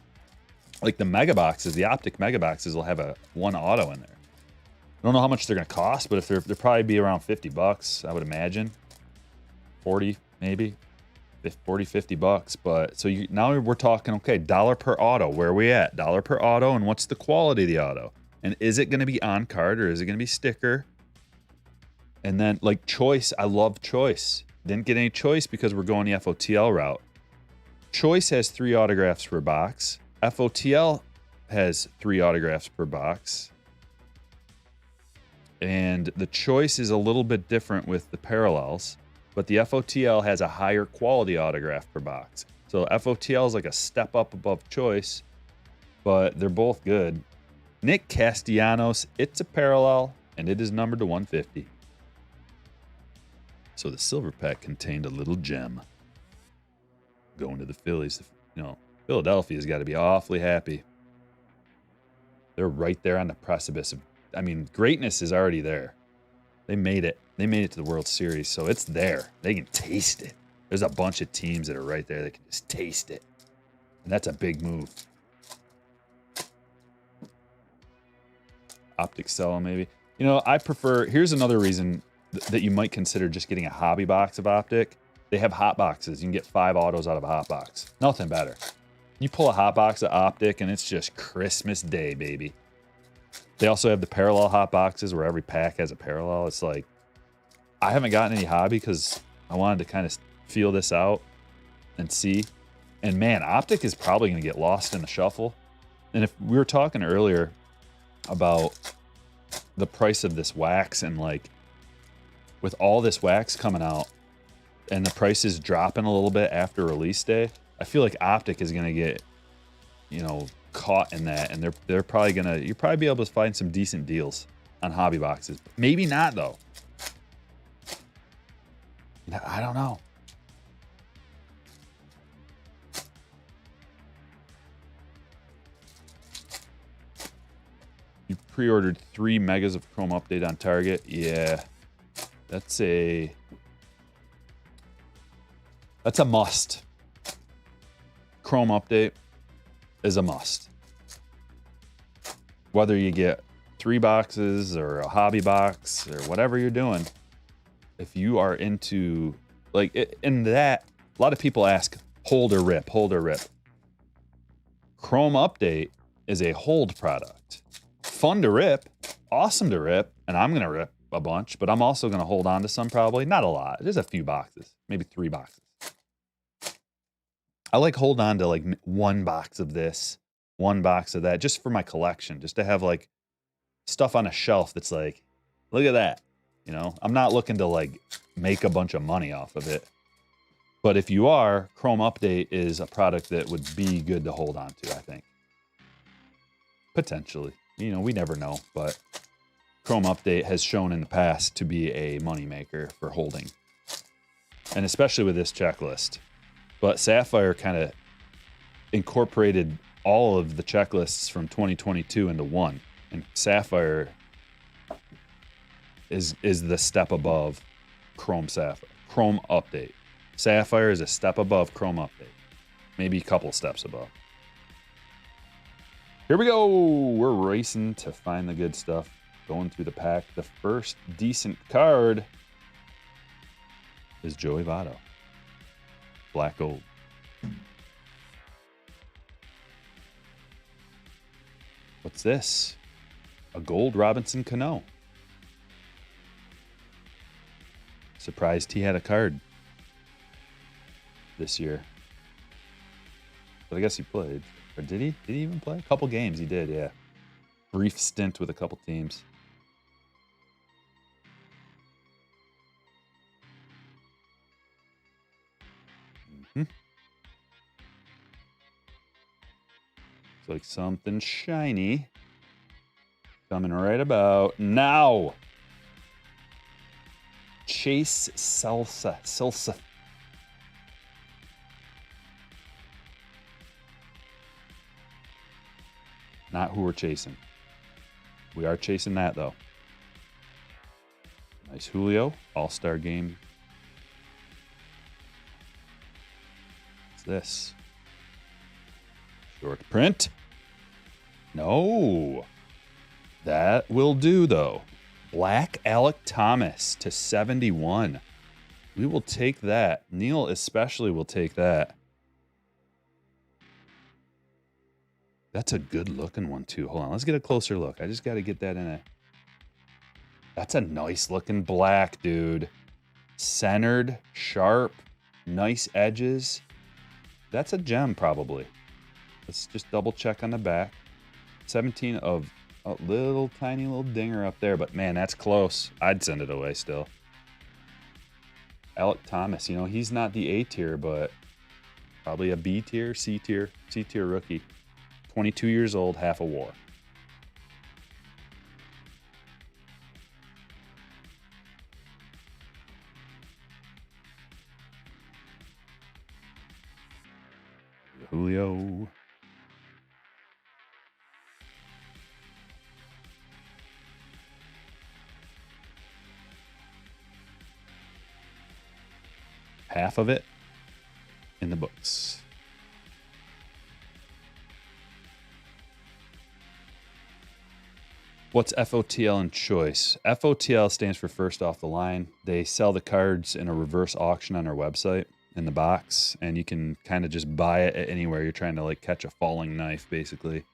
Like the Mega boxes, the Optic Mega boxes will have 1 auto in there. I don't know how much they're going to cost, but if they'll probably be around $50, I would imagine. 40 maybe. 40, $50. But so now we're talking, okay, $1 per auto. Where are we at? $1 per auto, and what's the quality of the auto? And is it going to be on card or is it going to be sticker? And then like Choice, I love Choice. Didn't get any Choice because we're going the FOTL route. Choice has 3 autographs per box. FOTL has 3 autographs per box. And the Choice is a little bit different with the parallels, but the FOTL has a higher quality autograph per box. So FOTL is like a step up above Choice, but they're both good. Nick Castellanos, it's a parallel, and it is numbered to 150. So the silver pack contained a little gem. Going to the Phillies. You know, Philadelphia's got to be awfully happy. They're right there on the precipice of, I mean, greatness is already there. They made it. They made it to the World Series, so it's there. They can taste it. There's a bunch of teams that are right there that can just taste it. And that's a big move. Optic cell, maybe. You know, I prefer, here's another reason that you might consider just getting a hobby box of Optic. They have hot boxes. You can get 5 autos out of a hot box. Nothing better. You pull a hot box of Optic and it's just Christmas Day, baby. They also have the parallel hot boxes where every pack has a parallel. It's like, I haven't gotten any hobby because I wanted to kind of feel this out and see. And man, Optic is probably going to get lost in the shuffle. And if we were talking earlier about the price of this wax, and like with all this wax coming out and the price is dropping a little bit after release day, I feel like Optic is going to get, you know, caught in that, and they're probably gonna, you'll probably be able to find some decent deals on hobby boxes. Maybe not though. I don't know. You pre-ordered 3 megas of Chrome update on Target. Yeah, that's a must. Chrome update is a must. Whether you get 3 boxes or a hobby box or whatever you're doing, if you are into, like, in that, a lot of people ask, hold or rip, hold or rip. Chrome update is a hold product. Fun to rip, awesome to rip, and I'm gonna rip a bunch, but I'm also gonna hold on to some probably. Not a lot, there's a few boxes, maybe 3 boxes. I like hold on to like 1 box of this, 1 box of that, just for my collection, just to have like stuff on a shelf that's like, look at that. You know, I'm not looking to like make a bunch of money off of it. But if you are, Chrome Update is a product that would be good to hold on to, I think. Potentially. You know, we never know, but Chrome Update has shown in the past to be a moneymaker for holding. And especially with this checklist. But Sapphire kind of incorporated all of the checklists from 2022 into one. And Sapphire is the step above Chrome Sapphire. Chrome Update. Sapphire is a step above Chrome Update. Maybe a couple steps above. Here we go. We're racing to find the good stuff. Going through the pack. The first decent card is Joey Votto. Black gold. What's this? A gold Robinson Cano. Surprised he had a card this year. But I guess he played. Or did he? Did he even play? A couple games he did, yeah. Brief stint with a couple teams. It's like something shiny coming right about now. Chase Salsa. Not who we're chasing. We are chasing that though. Nice Julio, All-Star game. What's this? Short print? No. That will do though. Black Alec Thomas to 71. We will take that. Neil especially will take that. That's a good looking one too. Hold on, let's get a closer look. I just got to get that in a... That's a nice looking black, dude. Centered, sharp, nice edges. That's a gem probably. Let's just double check on the back. 17 of a little tiny little dinger up there, but man, that's close. I'd send it away still. Alec Thomas, you know, he's not the A tier, but probably a B tier, C tier rookie. 22 years old, half a war. Julio. Half of it in the books. What's FOTL and choice? FOTL stands for first off the line. They sell the cards in a reverse auction on our website in the box, and you can kind of just buy it at anywhere. You're trying to like catch a falling knife, basically.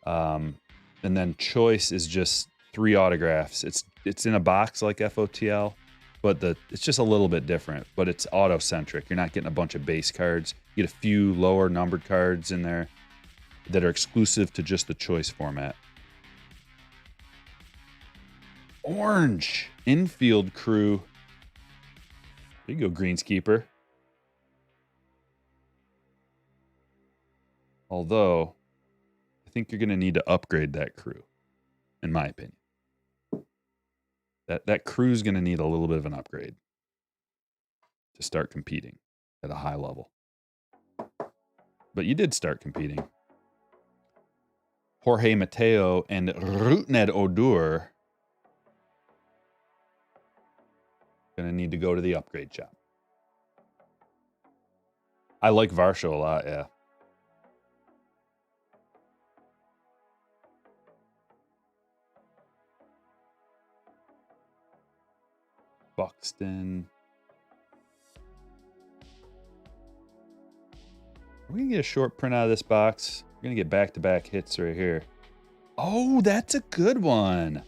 And then choice is just 3 autographs. It's in a box like FOTL, but it's just a little bit different. But it's auto-centric. You're not getting a bunch of base cards. You get a few lower numbered cards in there that are exclusive to just the choice format. Orange infield crew. There you go, greenskeeper. Although, I think you're going to need to upgrade that crew, in my opinion. That crew's going to need a little bit of an upgrade to start competing at a high level. But you did start competing. Jorge Mateo and Rutned Odor going to need to go to the upgrade shop. I like Varsho a lot, yeah. Buxton. We're going to get a short print out of this box. We're going to get back-to-back hits right here. Oh, that's a good one.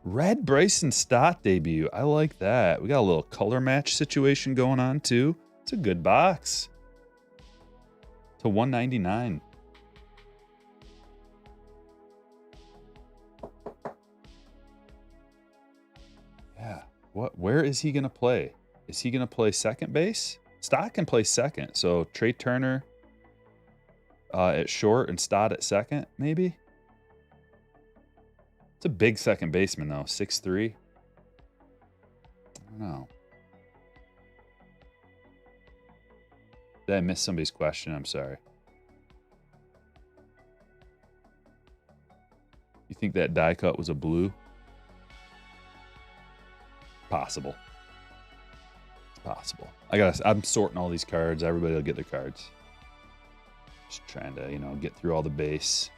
Red Bryson Stott debut. I like that. We got a little color match situation going on, too. It's a good box. To $199. Yeah. Where is he going to play? Is he going to play second base? Stott can play second. So Trey Turner at short and Stott at second, maybe? It's a big second baseman, though. 6'3". I don't know. Did I miss somebody's question? I'm sorry. You think that die cut was a blue? Possible. It's possible. I'm sorting all these cards. Everybody will get their cards. Just trying to, get through all the base.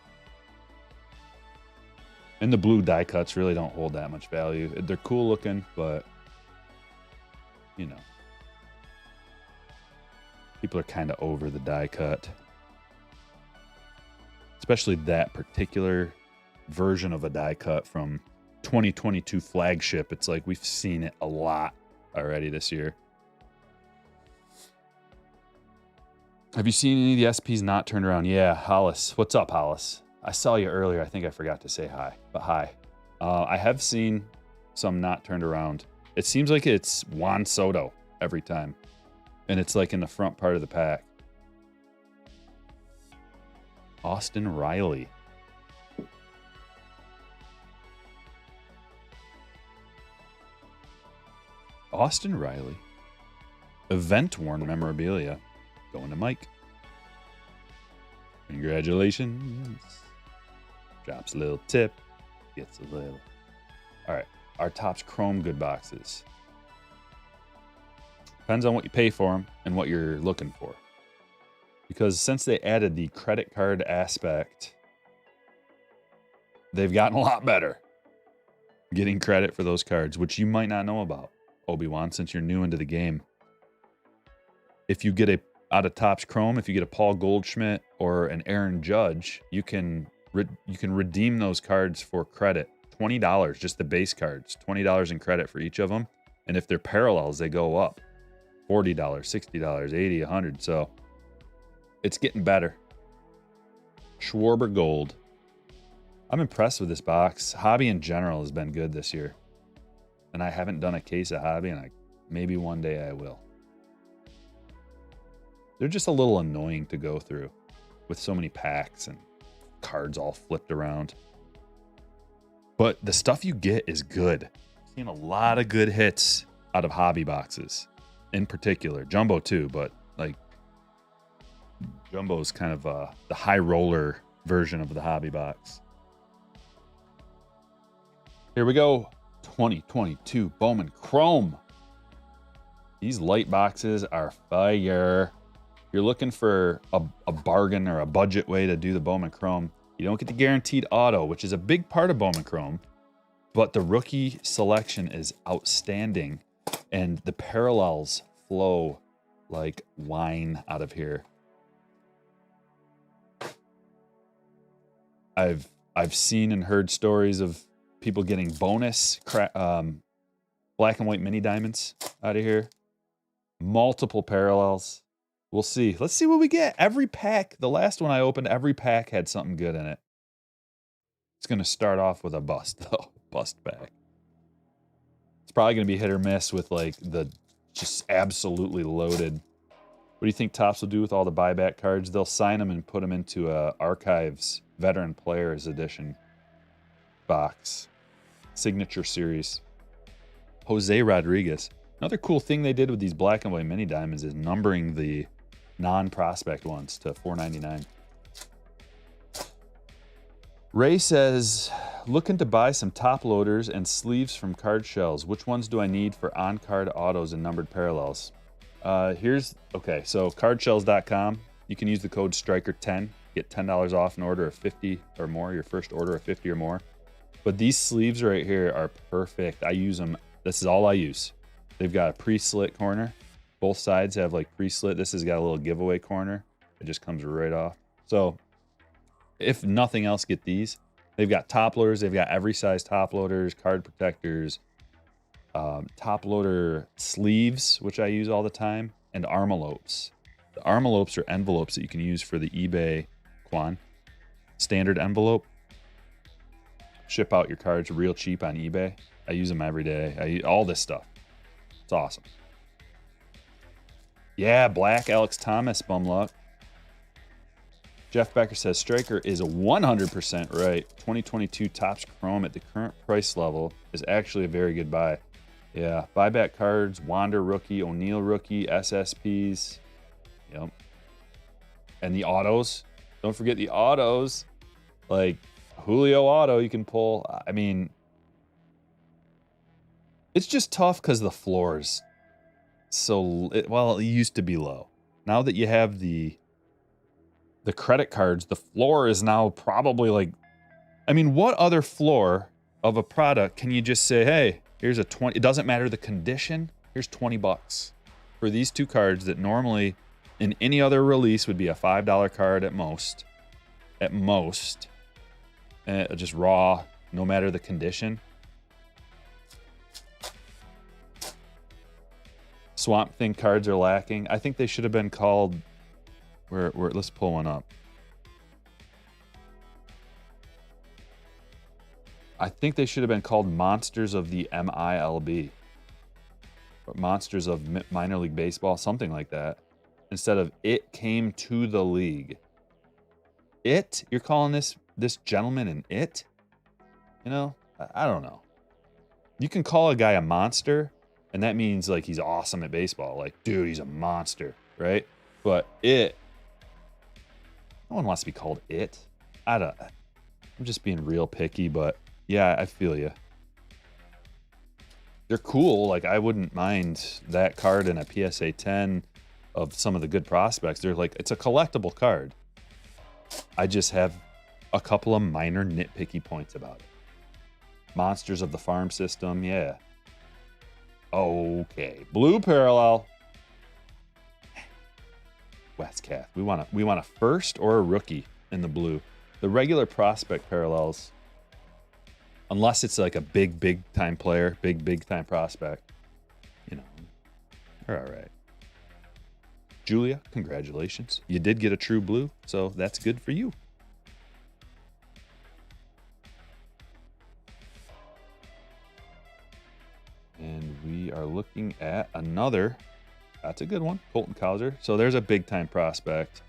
And the blue die cuts really don't hold that much value. They're cool looking, but people are kind of over the die cut. Especially that particular version of a die cut from 2022 flagship. It's like we've seen it a lot already this year. Have you seen any of the SPs not turned around? Yeah, Hollis. What's up, Hollis? I saw you earlier. I think I forgot to say hi, but hi. I have seen some not turned around. It seems like it's Juan Soto every time. And it's like in the front part of the pack. Austin Riley. Austin Riley. Event-worn memorabilia. Going to Mike. Congratulations. Drops a little tip. Gets a little. All right. Our Topps Chrome good boxes. Depends on what you pay for them and what you're looking for. Because since they added the credit card aspect, they've gotten a lot better getting credit for those cards, which you might not know about, Obi-Wan, since you're new into the game. If you get out of Topps Chrome, if you get a Paul Goldschmidt or an Aaron Judge, you can redeem those cards for credit. $20, just the base cards. $20 in credit for each of them. And if they're parallels, they go up. $40, $60, $80, $100. So it's getting better. Schwarber Gold. I'm impressed with this box. Hobby in general has been good this year. And I haven't done a case of Hobby, and maybe one day I will. They're just a little annoying to go through with so many packs and cards all flipped around. But the stuff you get is good. I've seen a lot of good hits out of hobby boxes in particular. Jumbo too, but like Jumbo's kind of the high roller version of the hobby box. Here we go. 2022 Bowman Chrome. These light boxes are fire. You're looking for a bargain or a budget way to do the Bowman Chrome. You don't get the guaranteed auto, which is a big part of Bowman Chrome, but the rookie selection is outstanding, and the parallels flow like wine out of here. I've seen and heard stories of people getting bonus black and white mini diamonds out of here. Multiple parallels. We'll see. Let's see what we get. Every pack, the last one I opened, every pack had something good in it. It's going to start off with a bust, though. Bust pack. It's probably going to be hit or miss with like the just absolutely loaded. What do you think Topps will do with all the buyback cards? They'll sign them and put them into a Archives Veteran Players Edition box. Signature Series. Jose Rodriguez. Another cool thing they did with these black and white mini diamonds is numbering the non-prospect ones to $4.99. Ray says, looking to buy some top loaders and sleeves from card shells. Which ones do I need for on-card autos and numbered parallels? So cardshells.com. You can use the code STRIKER10. Get $10 off an order of 50 or more, your first order of 50 or more. But these sleeves right here are perfect. I use them. This is all I use. They've got a pre-slit corner. Both sides have like pre-slit. This has got a little giveaway corner. It just comes right off. So if nothing else, get these. They've got top loaders. They've got every size top loaders, card protectors, top loader sleeves, which I use all the time, and armalopes. The armalopes are envelopes that you can use for the eBay Quan. Standard envelope. Ship out your cards real cheap on eBay. I use them every day. I use all this stuff. It's awesome. Yeah, black Alex Thomas, bum luck. Jeff Becker says, Striker is 100% right. 2022 Topps Chrome at the current price level is actually a very good buy. Yeah, buyback cards, Wander rookie, O'Neal rookie, SSPs. Yep. And the autos. Don't forget the autos. Like Julio auto you can pull. I mean, it's just tough because the floors it used to be low. Now that you have the credit cards, the floor is now probably like, I mean, what other floor of a product can you just say, hey, here's a 20, it doesn't matter the condition, here's $20 for these two cards that normally in any other release would be a $5 card at most, just raw, no matter the condition. Swamp Thing cards are lacking. I think they should have been called, let's pull one up. I think they should have been called Monsters of the MILB. Or Monsters of Minor League Baseball, something like that. Instead of It Came to the League. It? You're calling this gentleman an it? You know, I don't know. You can call a guy a monster, and that means like he's awesome at baseball. Like, dude, he's a monster, right? But no one wants to be called it. I'm just being real picky, but yeah, I feel you. They're cool. Like, I wouldn't mind that card in a PSA 10 of some of the good prospects. They're like, it's a collectible card. I just have a couple of minor nitpicky points about it. Monsters of the Farm System, yeah. Okay, blue parallel. Westcath. We want a first or a rookie in the blue. The regular prospect parallels, unless it's like a big time player, big time prospect, you know, they're all right. Julia, congratulations. You did get a true blue, so that's good for you. And we are looking at another, that's a good one, Colton Cowser. So there's a big time prospect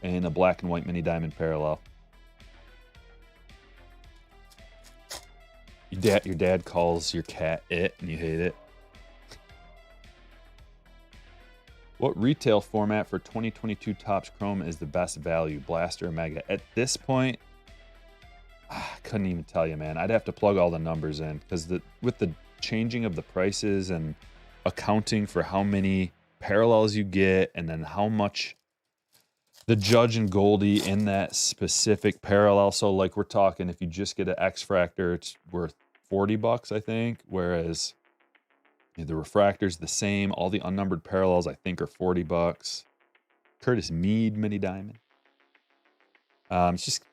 and a black and white mini diamond parallel. Your dad calls your cat it and you hate it. What retail format for 2022 Topps Chrome is the best value, Blaster or Mega? At this point, I couldn't even tell you, man. I'd have to plug all the numbers in because with the changing of the prices and accounting for how many parallels you get and then how much the Judge and Goldie in that specific parallel. So like we're talking, if you just get an X-Fractor, it's worth $40, I think. Whereas the refractor's the same. All the unnumbered parallels, I think, are $40. Curtis Mead Mini Diamond. It's just,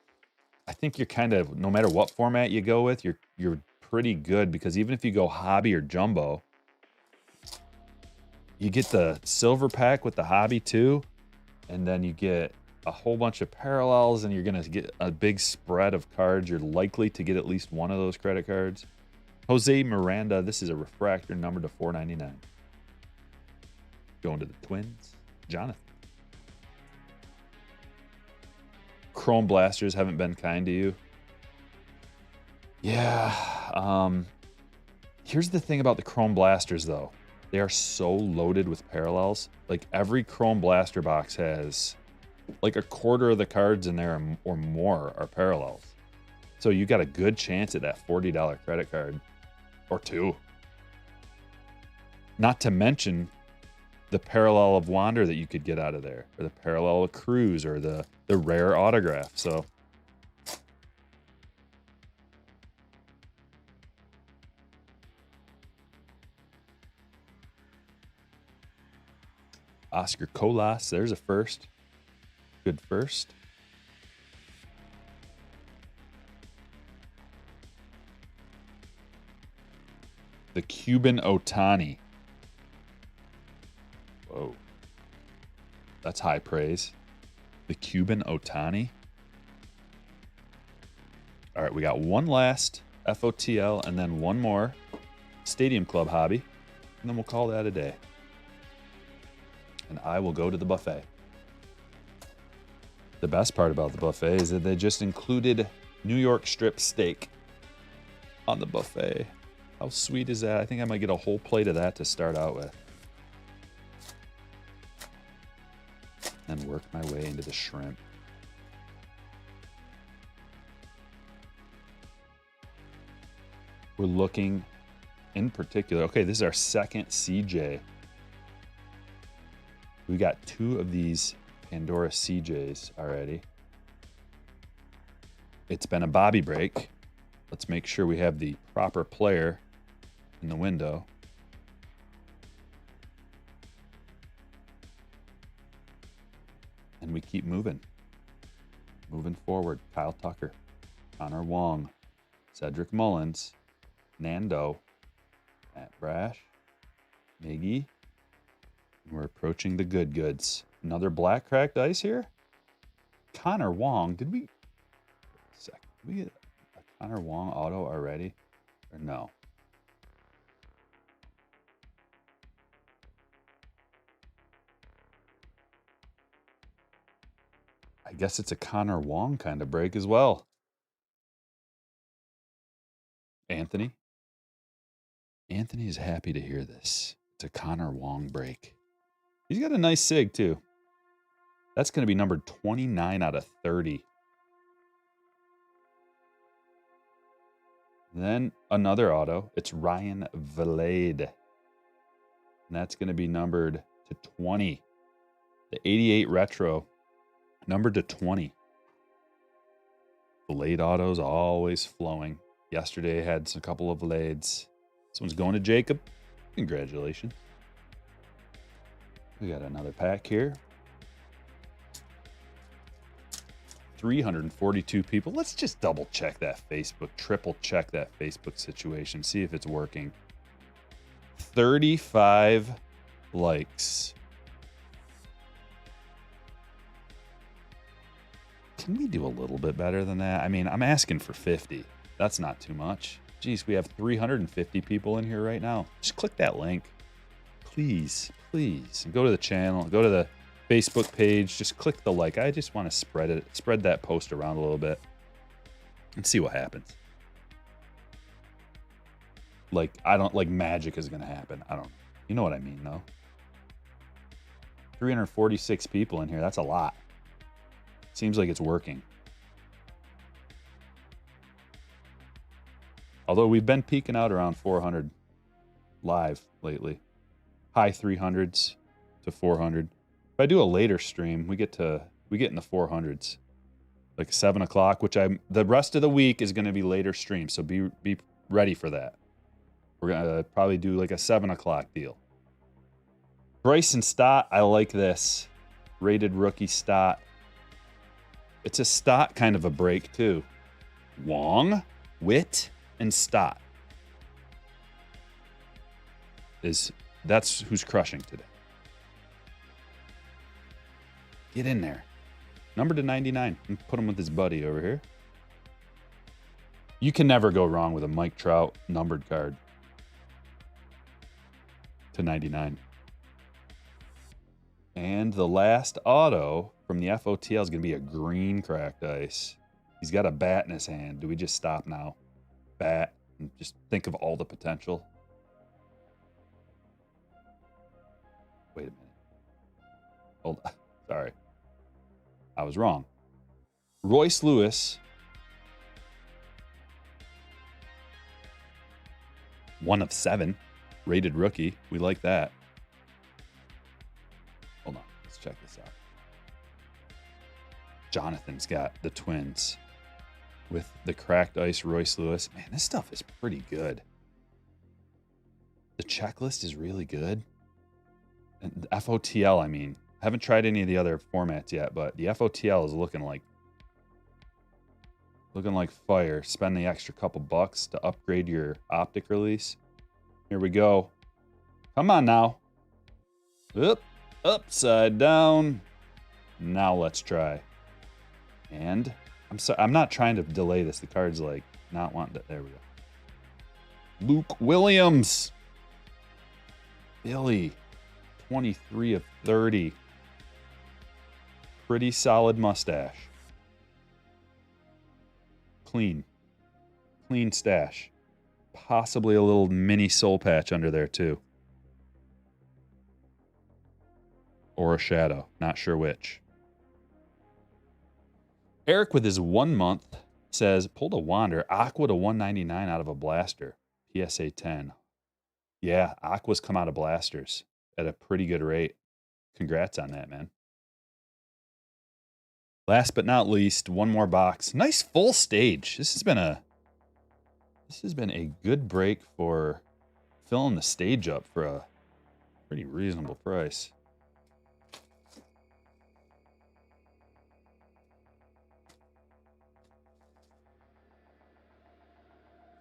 I think you're kind of, no matter what format you go with, you're pretty good, because even if you go hobby or jumbo, you get the silver pack with the hobby too, and then you get a whole bunch of parallels, and you're going to get a big spread of cards. You're likely to get at least one of those credit cards. Jose Miranda, this is a refractor numbered to $4.99. Going to the Twins, Jonathan. Chrome Blasters haven't been kind to you. Yeah. Here's the thing about the Chrome Blasters, though. They are so loaded with parallels. Like, every Chrome Blaster box has like a quarter of the cards in there or more are parallels. So you got a good chance at that $40 credit card or two. Not to mention the parallel of Wander that you could get out of there, or the parallel of Cruz, or the rare autograph. So Oscar Colas, there's a first. Good first. The Cuban Otani. Whoa. That's high praise. The Cuban Otani. All right, we got one last FOTL and then one more Stadium Club hobby, and then we'll call that a day. And I will go to the buffet. The best part about the buffet is that they just included New York strip steak on the buffet. How sweet is that? I think I might get a whole plate of that to start out with. And work my way into the shrimp. We're looking in particular. Okay, this is our second CJ. We got two of these Pandora CJs already. It's been a Bobby break. Let's make sure we have the proper player in the window. And we keep moving. Moving forward. Kyle Tucker, Connor Wong, Cedric Mullins, Nando, Matt Brash, Miggy. We're approaching the good goods. Another black cracked ice here. Connor Wong. Did we get a Connor Wong auto already? Or no? I guess it's a Connor Wong kind of break as well. Anthony. Anthony is happy to hear this. It's a Connor Wong break. He's got a nice sig too. That's going to be numbered 29 out of 30. Then another auto. It's Ryan Valade. And that's going to be numbered to 20. The 88 retro, numbered to 20. Valade autos always flowing. Yesterday had a couple of Valades. This one's going to Jacob. Congratulations. We got another pack here. 342 people. Let's just double check that Facebook, triple check that Facebook situation, see if it's working. 35 likes. Can we do a little bit better than that? I mean, I'm asking for 50. That's not too much. Geez, we have 350 people in here right now. Just click that link. Please, please. And go to the channel, go to the Facebook page, just click the like. I just want to spread that post around a little bit and see what happens. Like, magic is going to happen. I don't, you know what I mean, though. 346 people in here. That's a lot. Seems like it's working. Although we've been peaking out around 400 live lately. High 300s to 400. If I do a later stream, we get to We get in the 400s. Like 7 o'clock, which the rest of the week is going to be later stream. So be ready for that. We're going to probably do like a 7 o'clock deal. Bryson Stott, I like this. Rated rookie Stott. It's a Stott kind of a break too. Wong, Witt, and Stott. That's who's crushing today. Get in there. Number to 99. And put him with his buddy over here. You can never go wrong with a Mike Trout numbered card. To 99. And the last auto from the FOTL is going to be a green cracked ice. He's got a bat in his hand. Do we just stop now? Bat. And just think of all the potential. Wait a minute. Hold on. Sorry. I was wrong. Royce Lewis. 1 of 7. Rated rookie. We like that. Hold on. Let's check this out. Jonathan's got the Twins with the cracked ice Royce Lewis. Man, this stuff is pretty good. The checklist is really good. And the FOTL, I mean. Haven't tried any of the other formats yet, but the FOTL is looking like fire. Spend the extra couple bucks to upgrade your optic release. Here we go. Come on now. Up, upside down. Now let's try. And I'm not trying to delay this. The card's like not wanting to. There we go. Luke Williams. Billy. 23 of 30. Pretty solid mustache. Clean stash. Possibly a little mini soul patch under there too. Or a shadow. Not sure which. Eric with his 1 month says, pulled a Wander. Aqua to 199 out of a blaster. PSA 10. Yeah, Aqua's come out of blasters at a pretty good rate. Congrats on that, man. Last but not least, one more box. Nice full stage. This has been a good break for filling the stage up for a pretty reasonable price.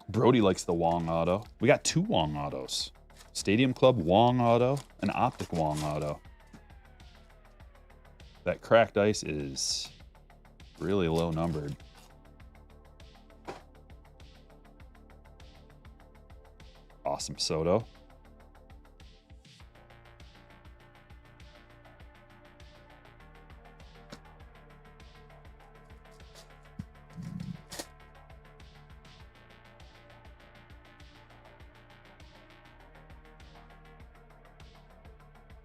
Brody likes the Wong auto. We got 2 Wong autos. Stadium Club Wong auto, an Optic Wong auto. That cracked ice is really low numbered. Awesome Soto.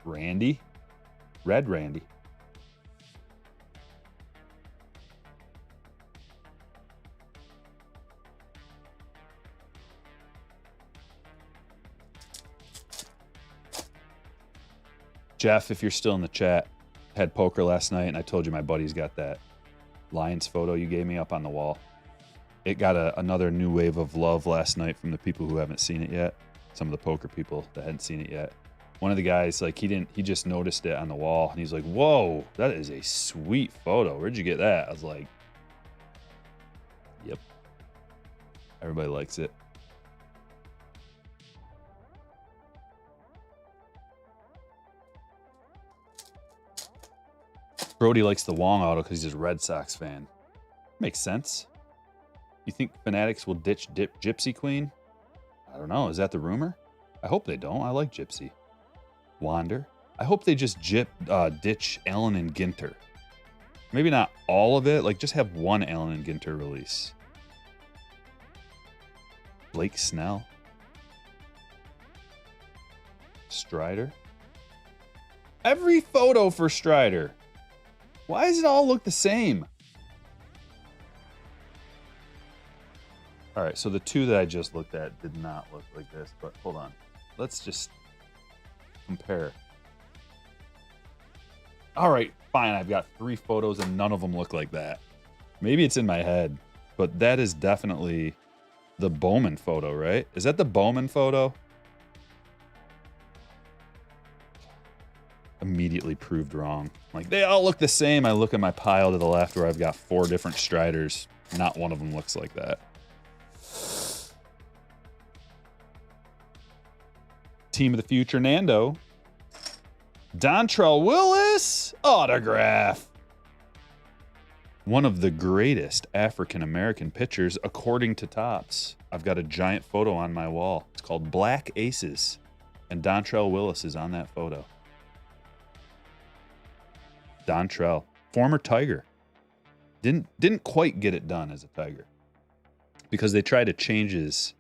Randy. Red Randy. Jeff, if you're still in the chat, had poker last night, and I told you my buddy's got that Lions photo you gave me up on the wall. It got another new wave of love last night from the people who haven't seen it yet. Some of the poker people that hadn't seen it yet. One of the guys, like, he just noticed it on the wall, and he's like, whoa, that is a sweet photo. Where'd you get that? I was like, yep. Everybody likes it. Brody likes the Wong auto because he's a Red Sox fan. Makes sense. You think Fanatics will ditch Gypsy Queen? I don't know. Is that the rumor? I hope they don't. I like Gypsy. Wander. I hope they just ditch Allen and Ginter. Maybe not all of it. Like, just have one Allen and Ginter release. Blake Snell. Strider. Every photo for Strider. Why does it all look the same? All right, so the 2 that I just looked at did not look like this, but hold on. Let's just compare. All right, fine. I've got 3 photos and none of them look like that. Maybe it's in my head, but that is definitely the Bowman photo, right? Is that the Bowman photo? Immediately proved wrong. Like, they all look the same. I look at my pile to the left where I've got 4 different Striders. Not one of them looks like that. Team of the future, Nando. Dontrell Willis autograph. One of the greatest African-American pitchers, according to Topps. I've got a giant photo on my wall. It's called Black Aces, and Dontrell Willis is on that photo. Dontrell, former Tiger. Didn't quite get it done as a Tiger because they tried to change his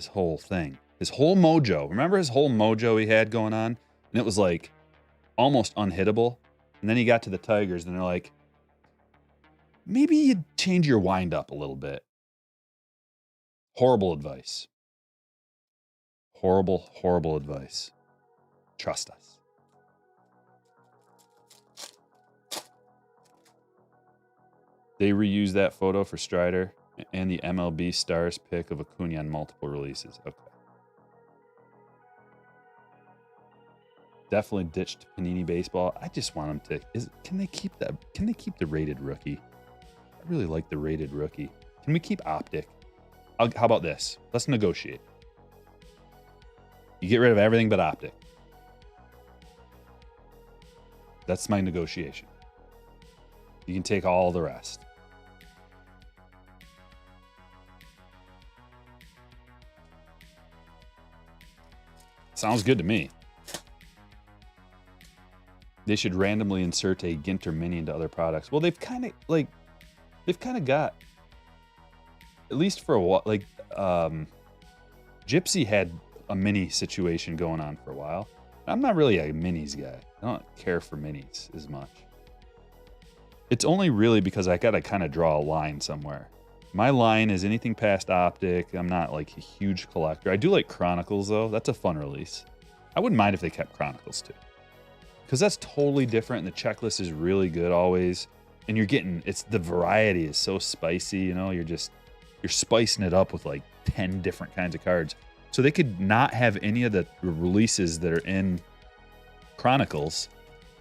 whole thing. His whole mojo. Remember his whole mojo he had going on? And it was like almost unhittable. And then he got to the Tigers and they're like, maybe you change your wind up a little bit. Horrible advice. Horrible, horrible advice. Trust us. They reused that photo for Strider and the MLB Stars pick of Acuna on multiple releases. Okay. Definitely ditched Panini Baseball. I just want them to. Can they keep that? Can they keep the rated rookie? I really like the rated rookie. Can we keep Optic? How about this? Let's negotiate. You get rid of everything but Optic. That's my negotiation. You can take all the rest. Sounds good to me. They should randomly insert a Ginter Mini into other products. Well, they've kind of got, at least for a while, like, Gypsy had a mini situation going on for a while. I'm not really a minis guy. I don't care for minis as much. It's only really because I got to kind of draw a line somewhere. My line is anything past Optic. I'm not like a huge collector. I do like Chronicles though. That's a fun release. I wouldn't mind if they kept Chronicles too, because that's totally different. And the checklist is really good always. And you're getting, it's the variety is so spicy. You know, you're spicing it up with like 10 different kinds of cards. So they could not have any of the releases that are in Chronicles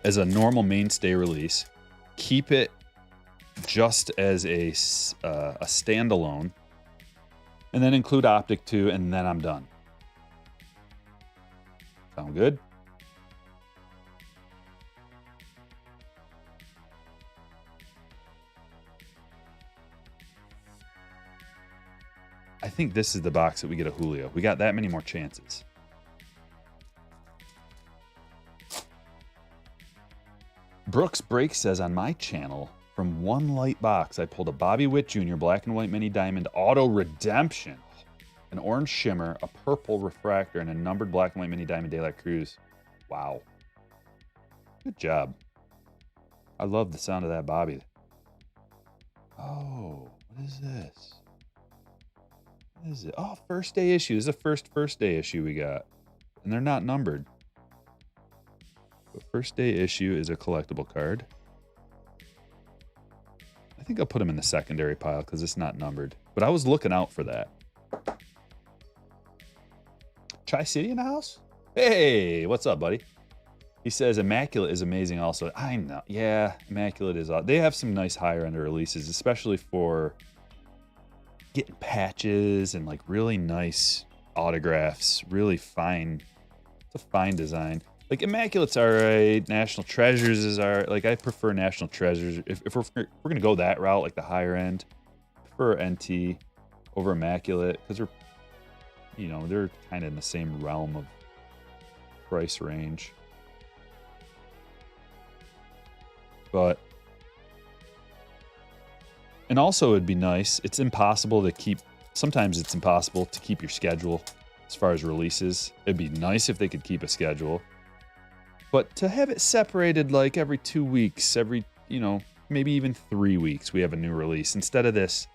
as a normal mainstay release. Keep it just as a standalone, and then include Optic too, and then I'm done. Sound good? I think this is the box that we get a Julio. We got that many more chances. Brooks Break says on my channel, from one light box, I pulled a Bobby Witt Jr. Black and White Mini Diamond Auto Redemption, an orange shimmer, a purple refractor, and a numbered Black and White Mini Diamond De La Cruz. Wow. Good job. I love the sound of that Bobby. Oh, what is this? What is it? Oh, first day issue. This is the first day issue we got. And they're not numbered. But first day issue is a collectible card. I think I'll put them in the secondary pile because it's not numbered. But I was looking out for that. Tri-City in the house? Hey, what's up, buddy? He says Immaculate is amazing also. I know. Yeah, Immaculate is... They have some nice higher end releases, especially for getting patches and like really nice autographs. Really fine. It's a fine design. Like Immaculate's all right. National Treasures is all right. Like I prefer National Treasures. If we're going to go that route, like the higher end, I prefer NT over Immaculate because they're kind of in the same realm of price range. But, and also it'd be nice. It's impossible to keep, sometimes it's impossible to keep your schedule as far as releases. It'd be nice if they could keep a schedule. But to have it separated like every 2 weeks, maybe even 3 weeks, we have a new release instead of this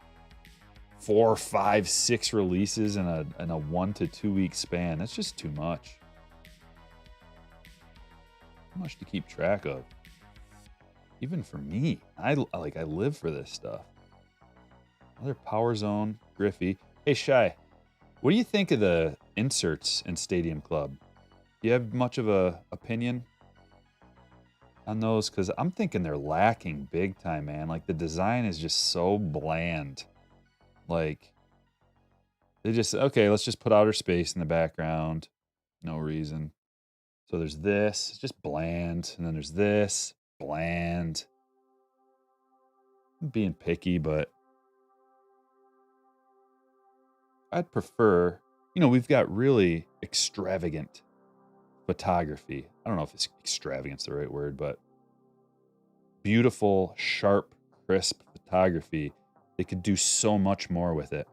4, 5, 6 releases in a 1 to 2 week span. That's just too much. Too much to keep track of. Even for me, I live for this stuff. Another Power Zone, Griffey. Hey, Shy, what do you think of the inserts in Stadium Club? Do you have much of a opinion on those? Because I'm thinking they're lacking big time, man. Like, the design is just so bland. Like, they just, okay, let's just put outer space in the background. No reason. So there's this, it's just bland. And then there's this, bland. I'm being picky, but I'd prefer, you know, we've got really extravagant photography. I don't know if it's extravagant's the right word, but beautiful, sharp, crisp photography. They could do so much more with it.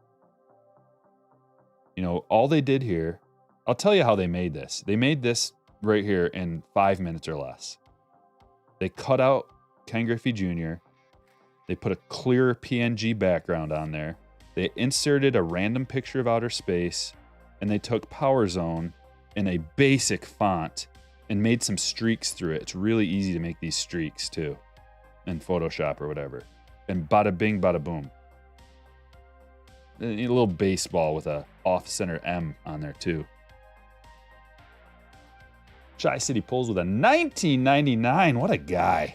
You know, all they did here, I'll tell you how they made this. They made this right here in 5 minutes or less. They cut out Ken Griffey Jr. They put a clear PNG background on there. They inserted a random picture of outer space, and they took Power Zone in a basic font and made some streaks through it. It's really easy to make these streaks too in Photoshop or whatever. And bada bing, bada boom. A little baseball with a off-center M on there too. Shy City pulls with a 1999. What a guy.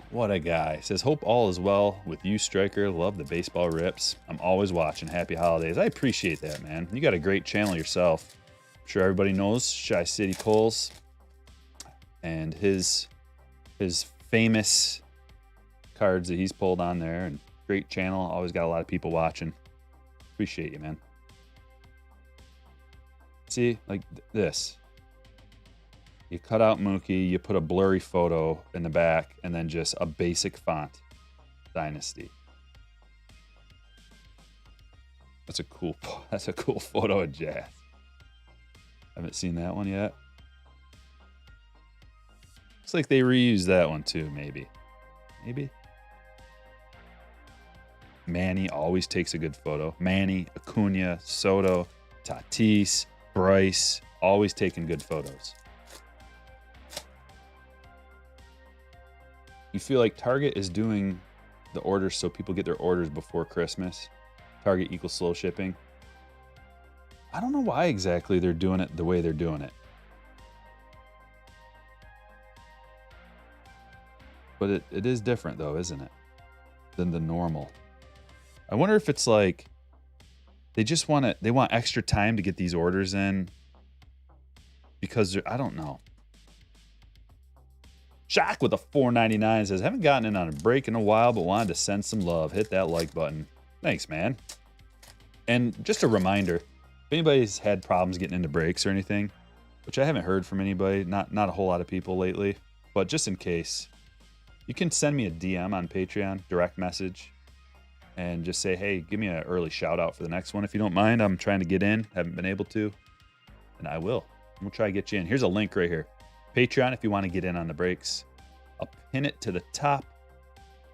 What a guy. Says, hope all is well with you, Striker. Love the baseball rips. I'm always watching. Happy holidays. I appreciate that, man. You got a great channel yourself. I'm sure everybody knows Shy City Pulls and his famous cards that he's pulled on there. And great channel. Always got a lot of people watching. Appreciate you, man. See, like this. You cut out Mookie, you put a blurry photo in the back, and then just a basic font. Dynasty. That's a cool photo of Jazz. Haven't seen that one yet. Looks like they reused that one too, maybe. Maybe. Manny always takes a good photo. Manny, Acuna, Soto, Tatis, Bryce, always taking good photos. You feel like Target is doing the orders so people get their orders before Christmas. Target equals slow shipping. I don't know why exactly they're doing it the way they're doing it. But it is different though, isn't it? Than the normal. I wonder if it's like they just want extra time to get these orders in because I don't know. Shock with a $4.99 says, haven't gotten in on a break in a while, but wanted to send some love. Hit that like button. Thanks, man. And just a reminder, if anybody's had problems getting into breaks or anything, which I haven't heard from anybody, not a whole lot of people lately, but just in case, you can send me a DM on Patreon, direct message, and just say, hey, give me an early shout out for the next one if you don't mind. I'm trying to get in, haven't been able to, and I will. We'll try to get you in. Here's a link right here. Patreon if you want to get in on the breaks. I'll pin it to the top.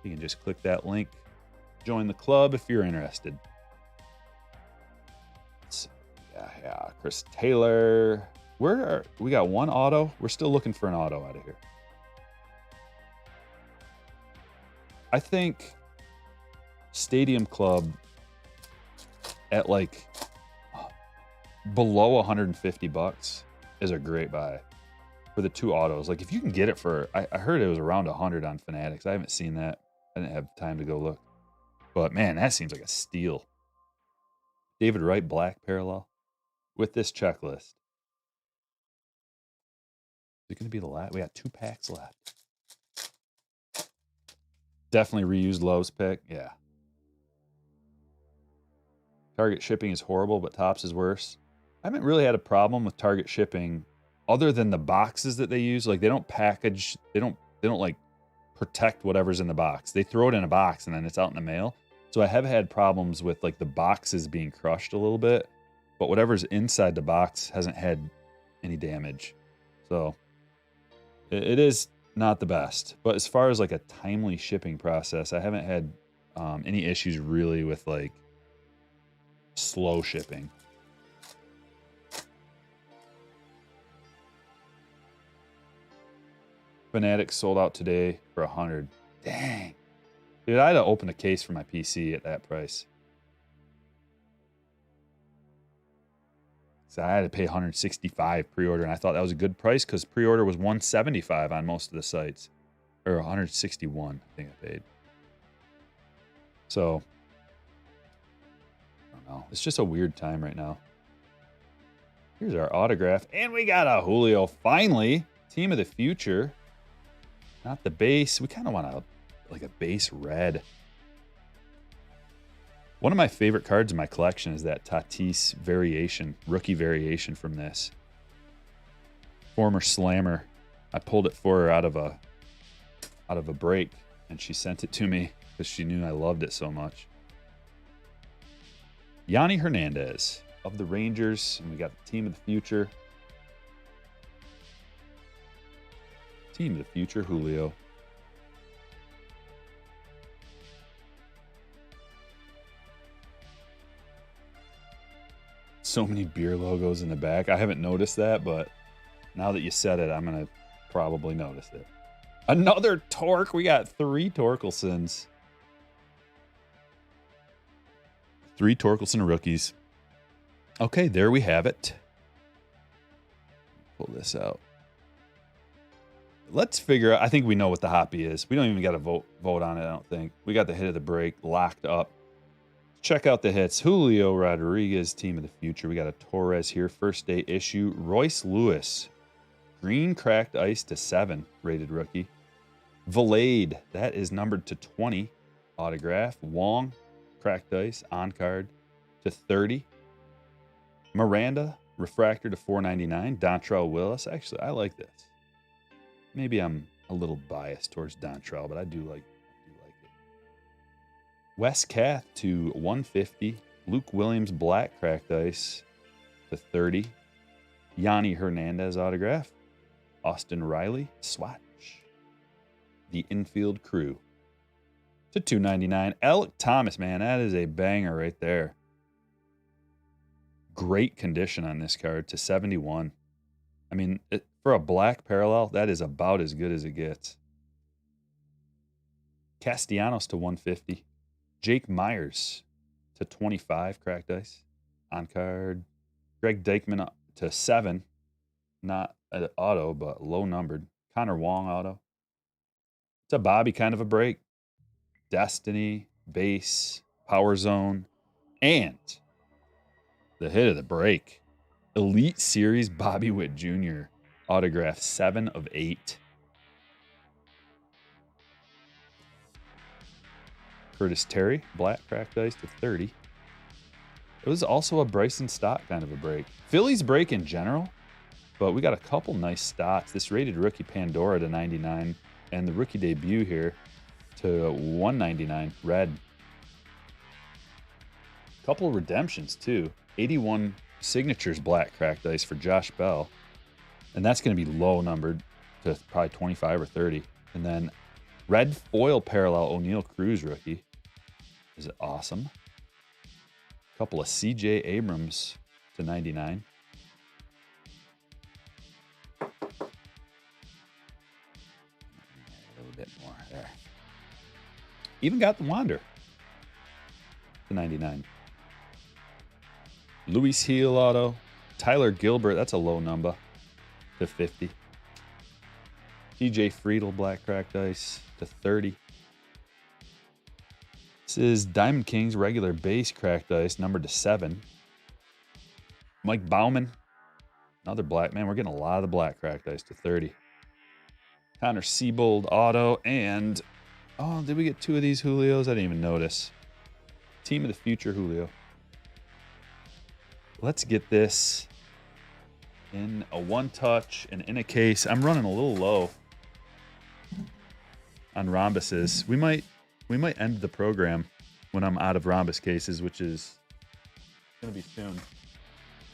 You can just click that link. Join the club if you're interested. Yeah, Chris Taylor. We got one auto. We're still looking for an auto out of here. I think Stadium Club at like below 150 bucks is a great buy for the two autos. Like if you can get it for, I heard it was around 100 on Fanatics. I haven't seen that. I didn't have time to go look. But man, that seems like a steal. David Wright, black parallel with this checklist. Is it going to be the last? We got 2 packs left. Definitely reused Lowe's pick. Yeah. Target shipping is horrible, but Topps is worse. I haven't really had a problem with Target shipping other than the boxes that they use. Like they don't package, they don't like protect whatever's in the box. They throw it in a box and then it's out in the mail. So I have had problems with like the boxes being crushed a little bit, but whatever's inside the box hasn't had any damage. So it is not the best, but as far as like a timely shipping process, I haven't had any issues really with like slow shipping. Fanatic sold out today for 100. Dang. Dude, I had to open a case for my PC at that price. So I had to pay 165 pre-order, and I thought that was a good price because pre-order was 175 on most of the sites. Or 161, I think I paid. So, I don't know. It's just a weird time right now. Here's our autograph. And we got a Julio, finally. Team of the future. Not the base. We kind of want like a base red. One of my favorite cards in my collection is that Tatis variation, rookie variation from this. Former Slammer. I pulled it for her out of a break, and she sent it to me because she knew I loved it so much. Yanni Hernandez of the Rangers, and we got the team of the future. Team of the future, Julio. So many beer logos in the back. I haven't noticed that, but now that you said it, I'm going to probably notice it. Another Torque. We got 3 Torkelsons. 3 Torkelson rookies. Okay, there we have it. Pull this out. Let's figure out. I think we know what the hoppy is. We don't even got to vote on it, I don't think. We got the hit of the break locked up. Check out the hits. Julio Rodriguez, team of the future. We got a Torres here. First day issue. Royce Lewis. Green cracked ice to 7. Rated rookie. Valade. That is numbered to 20. Autograph. Wong. Cracked ice. On card to 30. Miranda. Refractor to 499. Dontrell Willis. Actually, I like this. Maybe I'm a little biased towards Dontrell, but I do like it. Wes Kath to 150. Luke Williams black cracked ice to 30. Yanni Hernandez autograph. Austin Riley swatch. The infield crew to 299. Alec Thomas, man, that is a banger right there. Great condition on this card to 71. I mean, for a black parallel, that is about as good as it gets. Castellanos to 150. Jake Myers to 25, cracked ice. On card. Greg Deichmann to 7. Not an auto, but low numbered. Connor Wong auto. It's a Bobby kind of a break. Destiny, base, power zone, and the hit of the break. Elite Series Bobby Witt Jr. Autograph 7 of 8. Curtis Terry, black cracked ice to 30. It was also a Bryson Stott kind of a break. Phillies break in general, but we got a couple nice Stotts. This rated rookie Pandora to 99, and the rookie debut here to 199, red. Couple redemptions too. 81 signatures black cracked ice for Josh Bell, and that's going to be low numbered to probably 25 or 30. And then red foil parallel O'Neal Cruz rookie. Is it awesome? Couple of CJ Abrams to 99. A little bit more there. Even got the Wander to 99. Luis Heel auto. Tyler Gilbert, that's a low number, to 50. TJ Friedel black cracked ice to 30. This is Diamond Kings regular base cracked ice, numbered to 7. Mike Bauman, another black man. We're getting a lot of the black cracked ice to 30. Connor Siebold auto, and oh, did we get 2 of these Julios? I didn't even notice. Team of the future Julio. Let's get this in a one touch and in a case. I'm running a little low on rhombuses. We might end the program when I'm out of rhombus cases, which is going to be soon.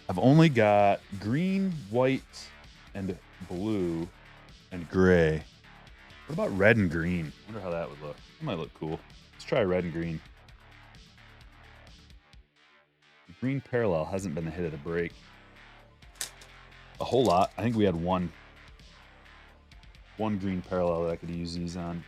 I've only got green, white, and blue, and gray. What about red and green? I wonder how that would look. It might look cool. Let's try red and green. The green parallel hasn't been the hit of the break a whole lot. I think we had one one green parallel that I could use these on.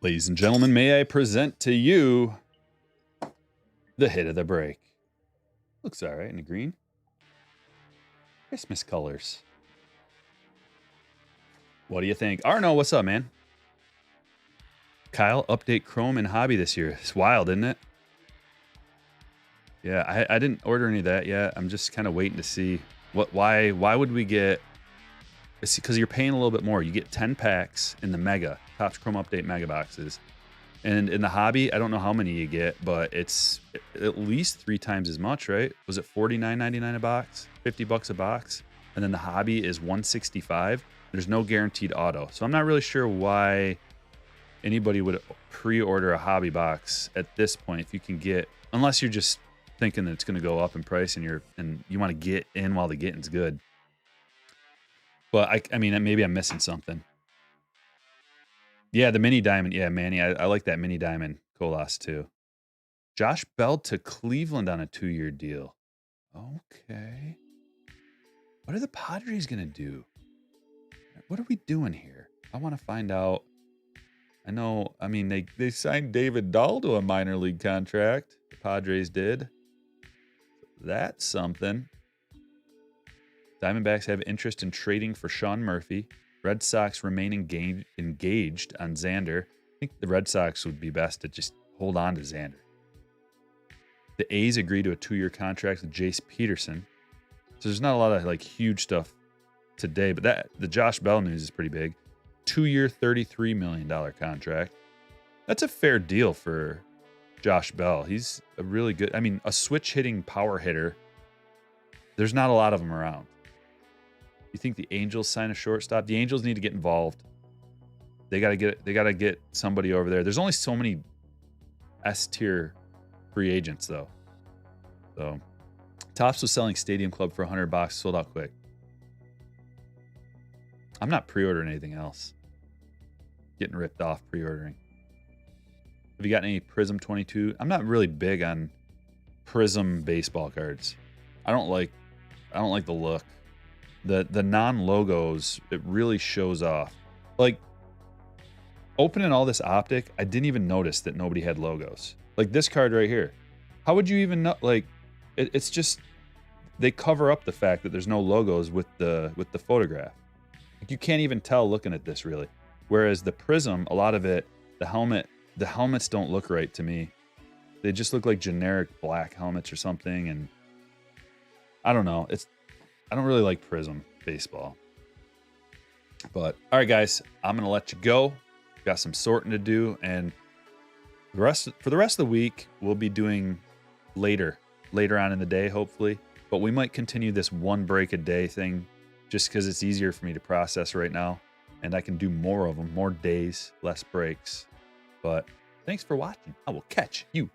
Ladies and gentlemen, may I present to you the hit of the break. Looks all right in the green. Christmas colors. What do you think? Arno, what's up, man? Kyle, update Chrome and Hobby this year. It's wild, isn't it? Yeah, I didn't order any of that yet. I'm just kind of waiting to see why would we get. It's because you're paying a little bit more. You get 10 packs in the Mega, Topps Chrome Update Mega boxes. And in the Hobby, I don't know how many you get, but it's at least 3 times as much, right? Was it $49.99 a box? $50 a box? And then the Hobby is $165. There's no guaranteed auto. So I'm not really sure why anybody would pre-order a Hobby box at this point if you can get, unless you're just thinking that it's going to go up in price and you want to get in while the getting's good. But I mean, maybe I'm missing something. Yeah, the mini diamond. Yeah, Manny, I like that mini diamond Colas too. Josh Bell to Cleveland on a 2-year deal. Okay. What are the Padres going to do? What are we doing here? I want to find out. I know, I mean, they signed David Dahl to a minor league contract. The Padres did. That's something. Diamondbacks have interest in trading for Sean Murphy. Red Sox remain engaged on Xander. I think the Red Sox would be best to just hold on to Xander. The A's agree to a 2-year contract with Jace Peterson. So there's not a lot of like huge stuff today, but the Josh Bell news is pretty big. 2-year, $33 million contract. That's a fair deal for Josh Bell. He's a really good, I mean, a switch hitting power hitter. There's not a lot of them around. You think the Angels sign a shortstop? The Angels need to get involved. They gotta get somebody over there. There's only so many S-tier free agents though. So Topps was selling Stadium Club for $100, sold out quick. I'm not pre-ordering anything else. Getting ripped off pre-ordering. Have you got any Prism 22? I'm not really big on Prism baseball cards. I don't like the look. The non-logos, it really shows off. Like, opening all this Optic, I didn't even notice that nobody had logos. Like this card right here. How would you even know? Like, it's just, they cover up the fact that there's no logos with the photograph. Like, you can't even tell looking at this, really. Whereas the Prism, a lot of it, the helmets don't look right to me. They just look like generic black helmets or something, and I don't know. I don't really like Prism baseball. But all right, guys, I'm gonna let you go. Got some sorting to do, and for the rest of the week, we'll be doing later on in the day, hopefully. But we might continue this 1 break a day thing, just because it's easier for me to process right now, and I can do more of them, more days, less breaks. But thanks for watching. I will catch you